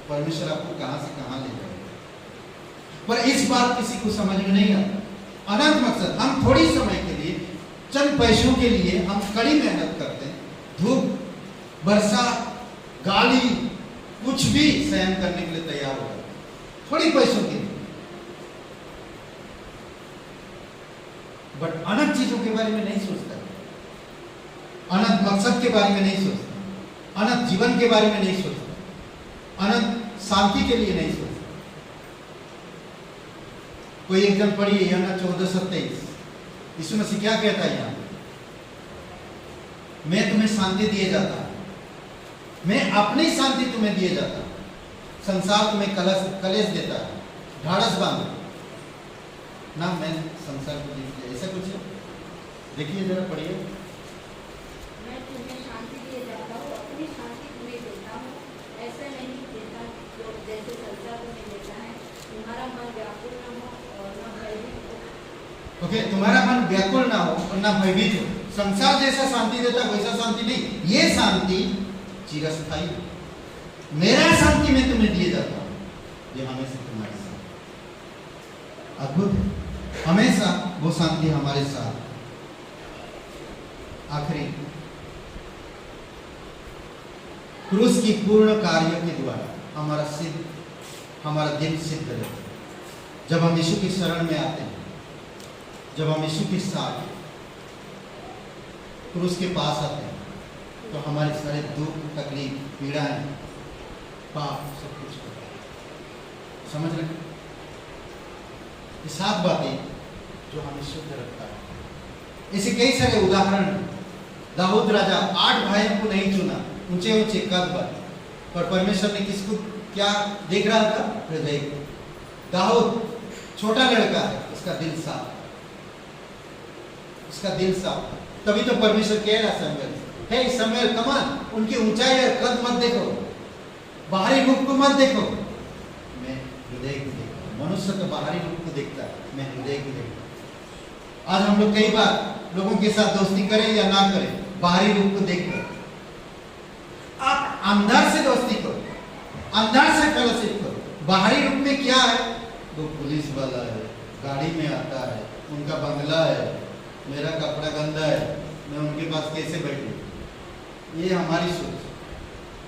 परमेश्वर आपको कहां से कहां ले जाएगा। पर इस बात किसी को समझ में नहीं आता। अनंत मकसद, हम थोड़ी समय के लिए, चंद पैसों के लिए हम कड़ी मेहनत करते हैं, धूप, बरसात, गाली, कुछ भी सहन करने के लिए तैयार हो जाते, थोड़ी पैसों के लिए। बट अनंत चीजों के बारे में नहीं सोचता, अनंत मकसद के बारे में नहीं सोचता, अनंत जीवन के बारे में नहीं सोचता, अनंत शांति के लिए नहीं सोचता। कोई एक जन पढ़िए यूहन्ना 14:27। यीशु मसीह क्या कहता है यहाँ? मैं तुम्हें शांति दिए जाता हूं, मैं अपनी शांति तुम्हें दिए जाता हूं, संसार तुम्हें कलेश देता है, ढाढ़स बांधो ना, मैं संसार को नहीं दिया। ऐसा कुछ है? देखिए जरा पढ़िए। मैं तुम्हें शांति दिए जाता हूँ, अपनी शांति तुम्हें देता हूँ, ऐसा नहीं देता जो जैसे संसार तुम्हें देता है। तुम्हारा मन व्याकुल न हो और न भयभीत हो। ओके, तुम्हारा मन व्याकुल ना हो और ना भयभीत हो। संसार जैसा शांति देता वैसा शांति नहीं, ये शांति चिरस्थायी। मेरा शांति मैं तुम्हें दिए जाता हूँ, ये हमेशा तुम्हारे साथ। अद्भुत है, हमेशा वो शांति हमारे साथ। आखिरी, क्रूस की पूर्ण कार्य के द्वारा हमारा दिल सिद्ध रहता है। जब हम यीशु की शरण में आते हैं, जब हम यीशु के साथ क्रूस के पास आते हैं तो हमारे सारे दुख, तकलीफ, पीड़ाएं, पाप सब कुछ होता है। समझ रहे हैं? ये 7 बातें जो हमें शुद्ध रखता है। ऐसे कई सारे उदाहरण। दाऊद राजा 8 भाइयों को नहीं चुना, ऊंचे ऊंचे कद पर परमेश्वर ने किसको क्या देख रहा था? हृदय को। दाऊद छोटा लड़का है, उसका दिल साफ, उसका दिल साफ। तभी तो परमेश्वर कह रहा शमूएल, हे शमूएल कमान, उनकी ऊंचाई और कद मत देखो, बाहरी रूप को मत देखो, मैं हृदय को देखता। मनुष्य तो बाहरी रूप को देखता है, मैं हृदय को देखता। आज हम लोग कई बार लोगों के साथ दोस्ती करें या ना करें, बाहरी रूप को देखकर। आप अंदर से दोस्ती करो, अंदर से फेलोशिप करो। बाहरी रूप में क्या है? वो पुलिस वाला है, गाड़ी में आता है, उनका बंगला है, मेरा कपड़ा गंदा है, मैं उनके पास कैसे बैठूं? ये हमारी सोच,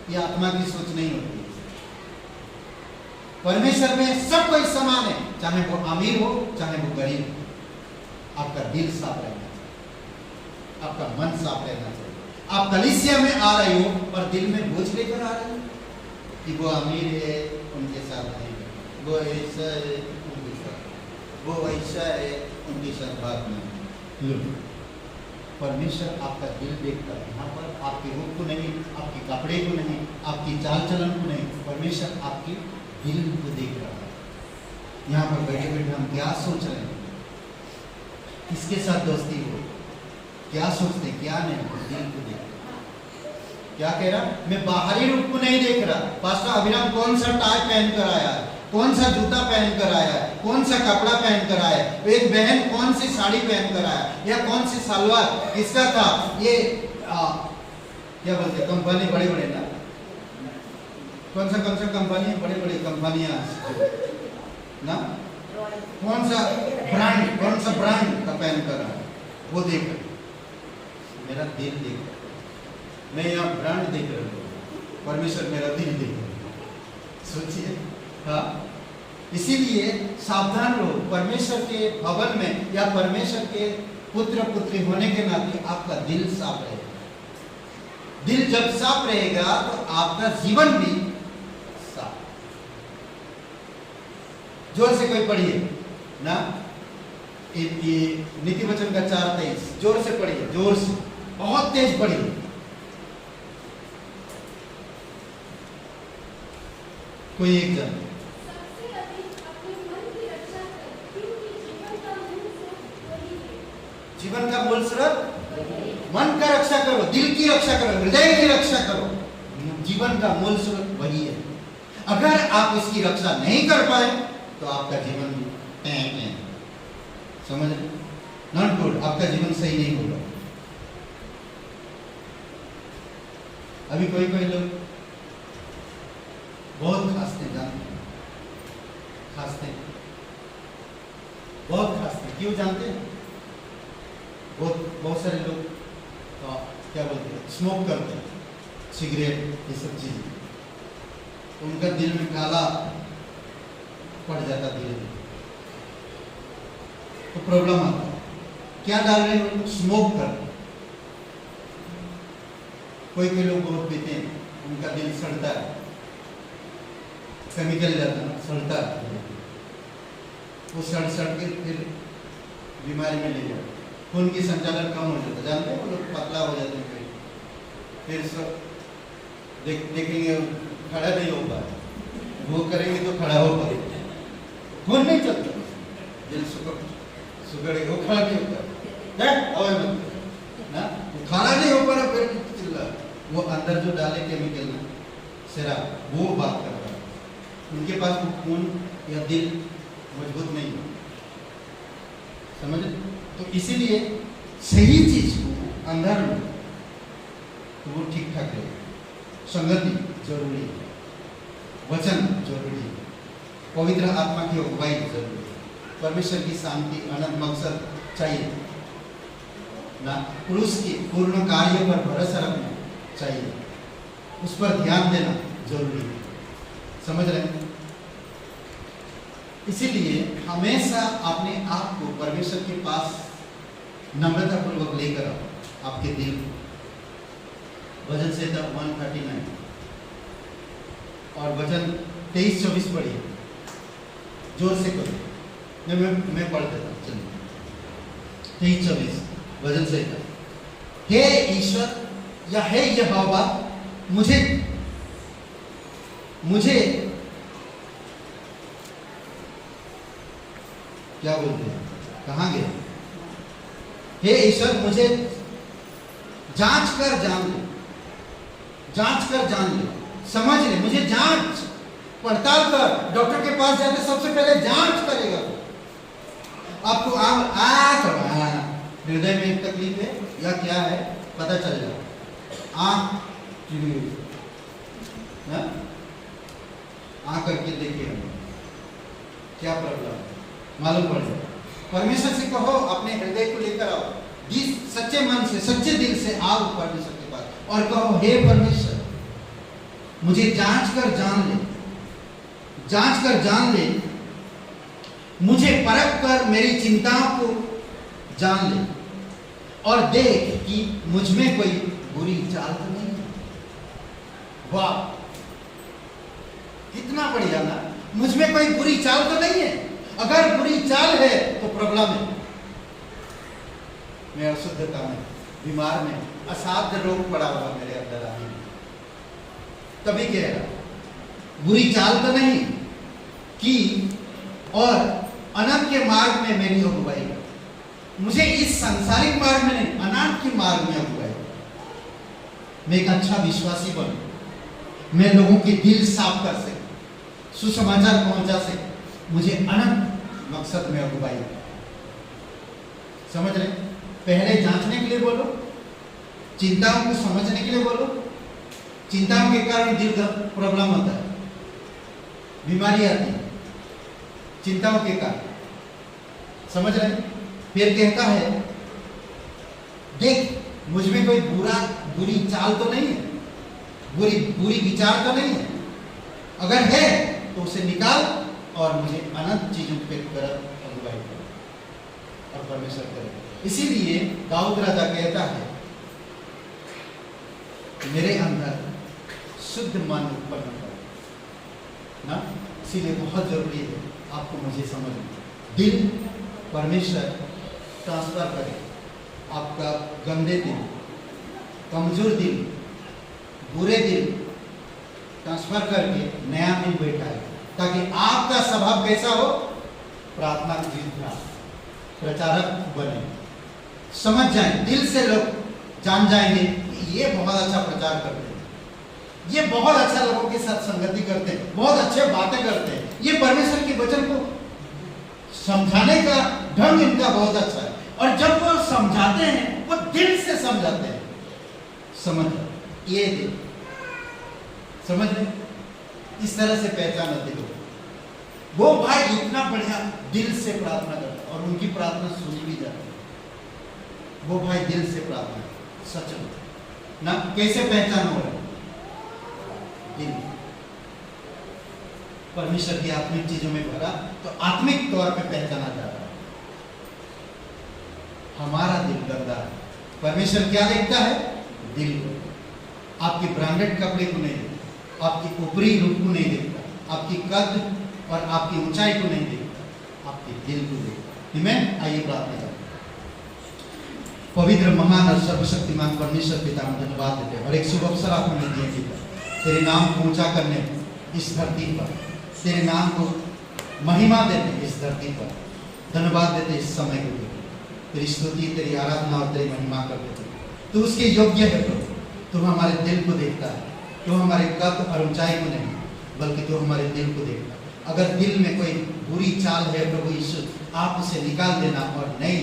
ये आत्मा की सोच नहीं होती। परमेश्वर में सब कोई समान है, चाहे वो अमीर हो चाहे वो गरीब हो। आपका दिल साफ रहना चाहिए, आपका मन साफ रहना चाहिए। आप कलीसिया में आ रहे हो और दिल में बोझ लेकर आ रहे हो कि वो अमीर है उनके साथ नहीं, वो ऐसा है उनके साथ, वो ऐसा है उनके साथ बात नहीं। परमेश्वर आपका दिल देखता है। यहाँ पर आपके रूप को नहीं, आपके कपड़े को नहीं, आपकी चाल चलन को नहीं, परमेश्वर आपके दिल को देख रहा है। यहाँ पर बैठे बैठे हम क्या सोच रहे हैं, किसके साथ दोस्ती हो, क्या सोचते क्या नहीं, दिल को देख। क्या कह रहा? मैं बाहरी रूप को नहीं देख रहा। पास्टर अभिराम कौन सा टाई पहन कर आया है, कौन सा जूता पहन कर आया है, कौन सा कपड़ा पहन कर आया है, एक बहन कौन सी साड़ी पहन कर आया या कौन सी सलवार किसका था? ये क्या बोलते कंपनी बड़े बड़े ना, कौन सा कंपनी, बड़े बड़े कंपनियां ना, कौन सा ब्रांड का पहन कर आया, वो देख। मेरा दिल देख, मैं यहाँ ब्रांड देख रहा हूँ, परमेश्वर मेरा दिल देख रहा है। सोचिए। हाँ, इसीलिए सावधान रहो। परमेश्वर के भवन में या परमेश्वर के पुत्र पुत्री होने के नाते आपका दिल साफ रहेगा। दिल जब साफ रहेगा तो आपका जीवन भी साफ। जोर से कोई पढ़िए ना, नीति वचन का 4:23 जोर से पढ़िए, जोर से, बहुत तेज पढ़िए। कोई एक जन जीवन का मूल स्रोत, मन का रक्षा करो, दिल की रक्षा करो, हृदय की रक्षा करो। जीवन का मूल स्रोत वही है। अगर आप इसकी रक्षा नहीं कर पाए तो आपका जीवन समझ नॉट गुड, आपका जीवन सही नहीं होगा। अभी कोई लोग बहुत खांसते, जानते हैं, खांसते, बहुत खांसते। क्यों जानते हैं? बहुत सारे लोग क्या बोलते हैं, स्मोक करते हैं, सिगरेट, ये सब चीजें, उनका दिल में काला पड़ जाता धीरे धीरे, तो प्रॉब्लम आता है। क्या डाल रहे हैं? स्मोक कर। कोई लोग बहुत पीते हैं, उनका दिल सड़ता है, केमिकल जाता है, सड़ता है, वो सड़ के फिर बीमारी में ले जाता है, खून की संचालन कम हो जाता है। जानते हैं वो लोग पतला हो जाते हैं, फिर सब देखेंगे खड़ा नहीं हो पाए, वो करेंगे तो खड़ा हो पाए, खून नहीं चलता, दिल सुगड़ वो खड़ा नहीं होता ना, वो खड़ा नहीं हो पा रहा, फिर चिल्ला। वो अंदर जो डाले केमिकल ना, शराब, वो बात कर रहा है। उनके पास वो खून या दिल मजबूत नहीं है, समझ? तो इसीलिए सही चीज को अंदर में तो वो ठीक ठाक है। संगति जरूरी है, वचन जरूरी है, पवित्र आत्मा की अगुवाई जरूरी है, परमेश्वर की शांति, अनंत मकसद चाहिए ना, पुरुष की पूर्ण कार्य पर भरोसा रखना चाहिए, उस पर ध्यान देना जरूरी है। समझ रहे हैं? इसीलिए हमेशा अपने आप को परमेश्वर के पास नम्रता पूर्वक लेकर आओ, आपके दिल को। वचन संहिता 139 और वचन 23-24 पढ़िए, जोर से करो। मैं पढ़ देता हूँ, चलिए। 23-24 वचन संहिता। हे ईश्वर या हे यहोवा, मुझे क्या बोलते हैं, कहाँ गए? हे ईश्वर, मुझे जांच कर जान ले, समझ ले, मुझे जांच पड़ताल कर। डॉक्टर के पास जाते सबसे पहले जांच करेगा। आपको हृदय में एक तकलीफ है या क्या है पता चल जाए। आंख करके देखिए क्या प्रॉब्लम मालूम पड़ जाए। परमेश्वर से कहो, अपने हृदय को लेकर आओ, सच्चे मन से, सच्चे दिल से आओ परमेश्वर के पास और कहो, हे परमेश्वर, मुझे जांच कर जान ले, मुझे परख कर मेरी चिंताओं को जान ले और देख कि मुझ में कोई बुरी चाल तो नहीं है। वाह, कितना बढ़िया ना। मुझ में कोई बुरी चाल तो नहीं है। अगर बुरी चाल है तो प्रॉब्लम है। मैं अशुद्धता में, बीमार में, असाध्य रोग पड़ा हुआ मेरे अंदर आने, तभी कह रहा बुरी चाल तो नहीं कि और अनंत के मार्ग में मेरी अगुवाई। मुझे इस सांसारिक मार्ग में नहीं, अनंत के मार्ग में अगुवाई। मैं एक अच्छा विश्वासी बनूं, मैं लोगों के दिल साफ कर सके, सुसमाचार पहुंचा सके, मुझे अनंत मकसद में अगुवाई। समझ रहे? पहले जांचने के लिए बोलो, चिंताओं को समझने के लिए बोलो। चिंताओं के कारण दिल का प्रॉब्लम होता है, बीमारी आती है चिंताओं के कारण। समझ रहे? फिर कहता है, देख मुझ में कोई बुरी चाल तो नहीं है, बुरी विचार तो नहीं है। अगर है तो उसे निकाल और मुझे अनंत चीजों पे तरफ अगुवाई करो और परमेश्वर करे। इसीलिए दाऊद राजा कहता है, मेरे अंदर शुद्ध मन उत्पन्न करो ना। इसीलिए बहुत जरूरी है आपको मुझे समझना। दिल परमेश्वर ट्रांसफर करे आपका गंदे दिल, कमजोर दिल, बुरे दिल ट्रांसफर करके नया दिल बैठाए, ताकि आपका स्वभाव कैसा हो? प्रार्थना जीविका, प्रचारक बने। समझ जाए, दिल से लोग जान जाएंगे कि ये बहुत अच्छा प्रचार करते हैं, ये बहुत अच्छा लोगों के साथ संगति करते हैं, बहुत अच्छे बातें करते हैं, ये परमेश्वर के वचन को समझाने का ढंग इनका बहुत अच्छा है। और जब वो समझाते हैं वो दिल से समझाते हैं। समझ ये दिल, समझ रहे? इस तरह से पहचान होती है। वो भाई इतना बढ़िया दिल से प्रार्थना करता और उनकी प्रार्थना सुनी भी जाती है। वो भाई दिल से प्रार्थना सच में ना। कैसे पहचान हो रहा है? दिल परमेश्वर की आत्मिक चीजों में भरा तो आत्मिक तौर पे पहचाना जा रहा है। हमारा दिल गंदा है, परमेश्वर क्या देखता है? दिल को। आपके ब्रांडेड कपड़े को नहीं देखता, आपकी ऊपरी रूप को नहीं देखता, आपकी कद और आपकी ऊंचाई को नहीं देखता, आपके दिल को देखता। आमीन। आइए प्रार्थना करें। पवित्र महान और सर्वशक्तिमान परमेश्वर पिता, हम धन्यवाद देते हैं और एक शुभ अवसर आप हमें दिए पिता, तेरे नाम को ऊंचा करने इस धरती पर, तेरे नाम को महिमा देते इस धरती पर। धन्यवाद देते इस समय को, तेरी स्तुति, तेरी आराधना और तेरी महिमा करते थे। तू उसके योग्य है प्रभु। तू हमारे दिल को देखता है, तू हमारे कद और ऊंचाई को नहीं, बल्कि तू हमारे दिल को देखता है। अगर दिल में कोई बुरी चाल है प्रभु यीशु, आप उसे निकाल देना और नई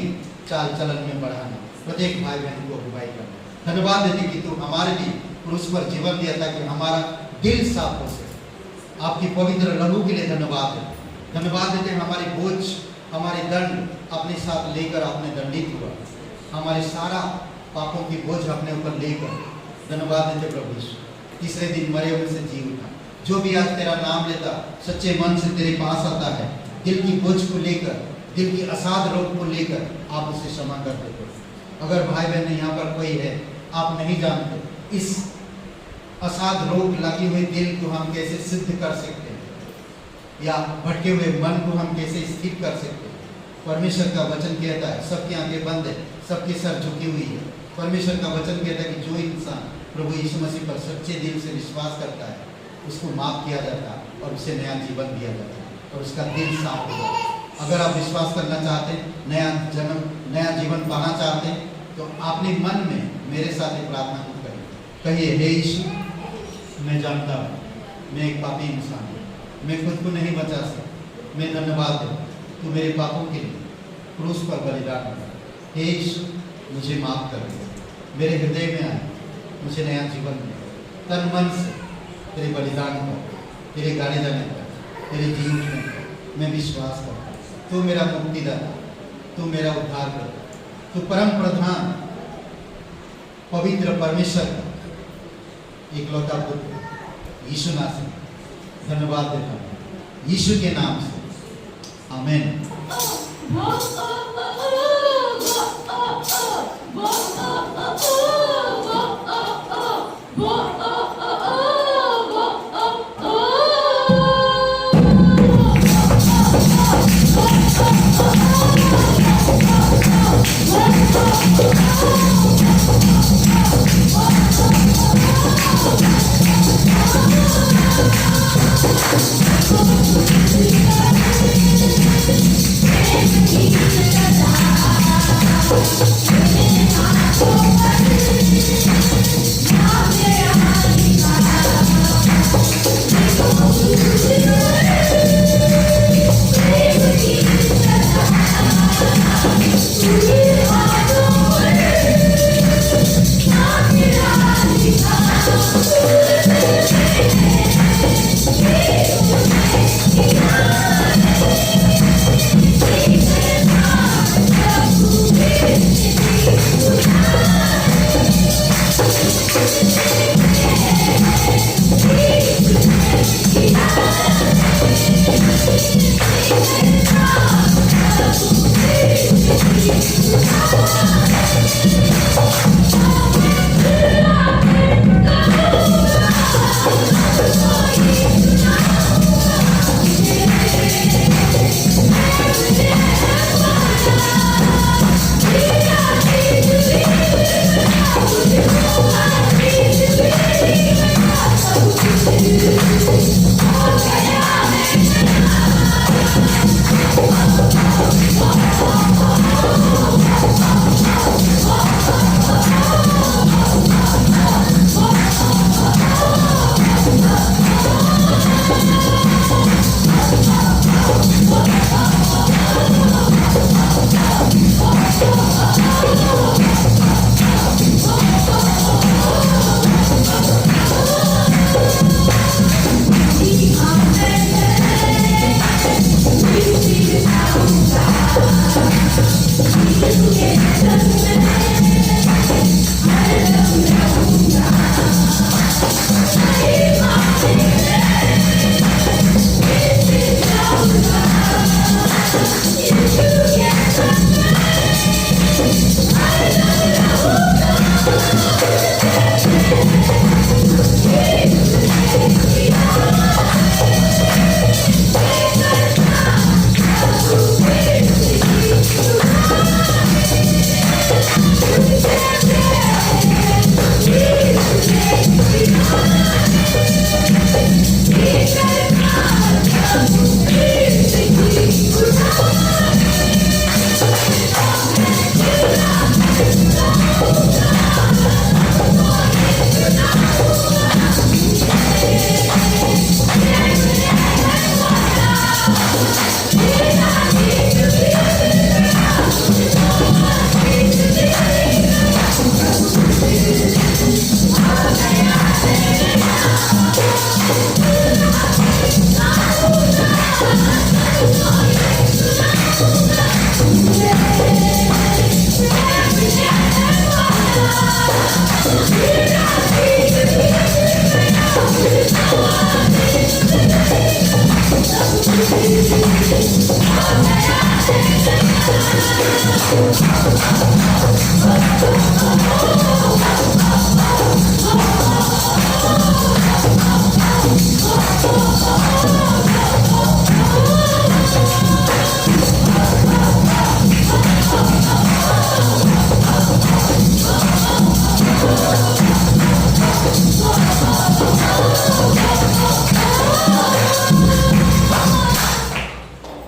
चाल चलन में बढ़ाना। प्रत्येक भाई बहन को अगुवाई करना। धन्यवाद देते कि तू हमारे लिए क्रूस पर जीवन दिया ताकि हमारा दिल साफ हो सके। आपकी पवित्र लहू के लिए धन्यवाद है। धन्यवाद देते हैं हमारी बोझ, हमारे दंड अपने साथ लेकर आपने दंडित हुआ, हमारे सारा पापों की बोझ अपने ऊपर लेकर। धन्यवाद देते प्रभु यीशु, तीसरे दिन मरे हुए से जी उठा। जो भी आज तेरा नाम लेता, सच्चे मन से तेरे पास आता है, दिल की बोझ को लेकर, दिल की असाध रोग को लेकर आप उसे क्षमा कर देते हो। अगर भाई बहन यहाँ पर कोई है, आप नहीं जानते इस असाध रोग लगी हुई दिल को हम कैसे सिद्ध कर सकते हैं, या भटके हुए मन को हम कैसे स्थिर कर सकते हैं। परमेश्वर का वचन कहता है, सबकी आंखें बंद है, सबकी सर झुकी हुई है। परमेश्वर का वचन कहता है कि जो इंसान प्रभु यीशु मसीह पर सच्चे दिल से विश्वास करता है, उसको माफ किया जाता है और उसे नया जीवन दिया जाता है और उसका दिल साफ हो जाता है। अगर आप विश्वास करना चाहते हैं, नया जन्म, नया जीवन पाना चाहते हैं, तो अपने मन में मेरे साथ एक प्रार्थना को करिए। कहिए, हे यीशु, मैं जानता हूँ मैं एक पापी इंसान हूँ, मैं खुद को नहीं बचा सकता। मैं धन्यवाद दूँ, तू मेरे पापों के लिए क्रूस पर बलिदान कर। हे यीशु, मुझे माफ कर दे, मेरे हृदय में आए, मुझे नया जीवन दे। तन मन से तेरे बलिदान पर, तेरे गाड़े जाने पर, तेरे जीवन में मैं विश्वास करता हूँ। तू मेरा मुक्तिदाता, तू मेरा उद्धार कर, तू परम प्रधान पवित्र परमेश्वर का एकलौता पुत्र यीशु नासरी। धन्यवाद देता हूँ यीशु के नाम से, आमीन। Thank you.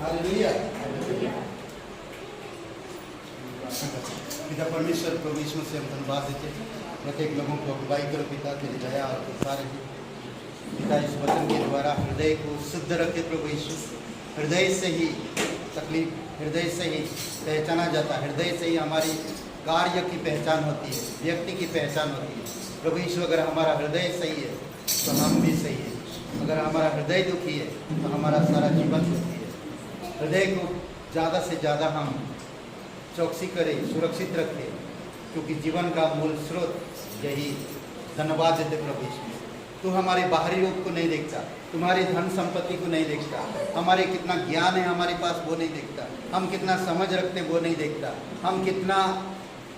हालेलुया। पिता परमेश्वर प्रभु यीशु से हम धन्यवाद देते हैं। प्रत्येक लोगों को अगुवाई करो पिता, तेरी दया और कृपा रहे पिता। इस वचन के द्वारा हृदय को शुद्ध रखे प्रभु यीशु। हृदय से ही तकलीफ, हृदय से ही पहचाना जाता है, हृदय से ही हमारी कार्य की पहचान होती है, व्यक्ति की पहचान होती है प्रभु यीशु। अगर हमारा हृदय सही है तो हम भी सही है। अगर हमारा हृदय दुखी है तो हमारा सारा जीवन दुखी है। हृदय को ज़्यादा से ज़्यादा हम चौकसी करें, सुरक्षित रखें, क्योंकि जीवन का मूल स्रोत यही। धन्यवाद देते प्रभु यीशु। तू हमारे बाहरी रूप को नहीं देखता, तुम्हारी धन संपत्ति को नहीं देखता, हमारे कितना ज्ञान है हमारे पास वो नहीं देखता, हम कितना समझ रखते हैं वो नहीं देखता, हम कितना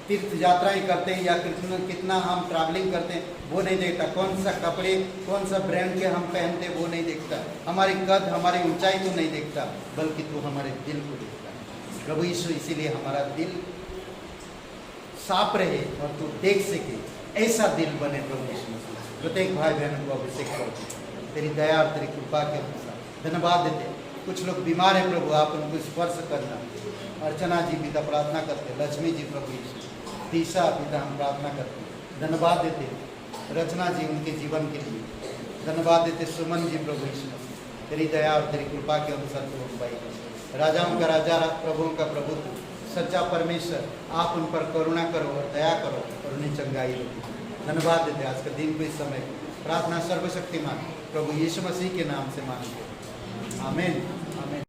तीर्थ यात्राएं करते हैं या कितना हम ट्रैवलिंग करते हैं वो नहीं देखता, कौन सा कपड़े कौन सा ब्रांड के हम पहनते वो नहीं देखता, हमारी कद हमारी ऊंचाई को नहीं देखता, बल्कि तू हमारे दिल को देखता है प्रभु यीशु। इसीलिए हमारा दिल साफ रहे और तू देख सके, ऐसा दिल बने प्रभु यीशु। प्रत्येक भाई बहनों को अभिषेक करो तेरी दया और तेरी कृपा के अनुसार। धन्यवाद देते। कुछ लोग बीमार हैं प्रभु, आप उनको स्पर्श करना। अर्चना जी पिता प्रार्थना करते, लक्ष्मी जी प्रभु यीशु, तीसा पिता हम प्रार्थना करते, धन्यवाद देते। रचना जी उनके जीवन के लिए धन्यवाद देते। सुमन जी प्रभु यीशु तेरी दया और तेरी कृपा के अनुसार तू अगुवाई कर। राजाओं का राजा, प्रभुओं का प्रभु, सच्चा परमेश्वर, आप उन पर करुणा करो और दया करो और उन्हें चंगाई दो। धन्यवाद देते। आज का दिन को इस समय प्रार्थना सर्वशक्तिमान प्रभु यीशु मसीह के नाम से मांगते, आमीन।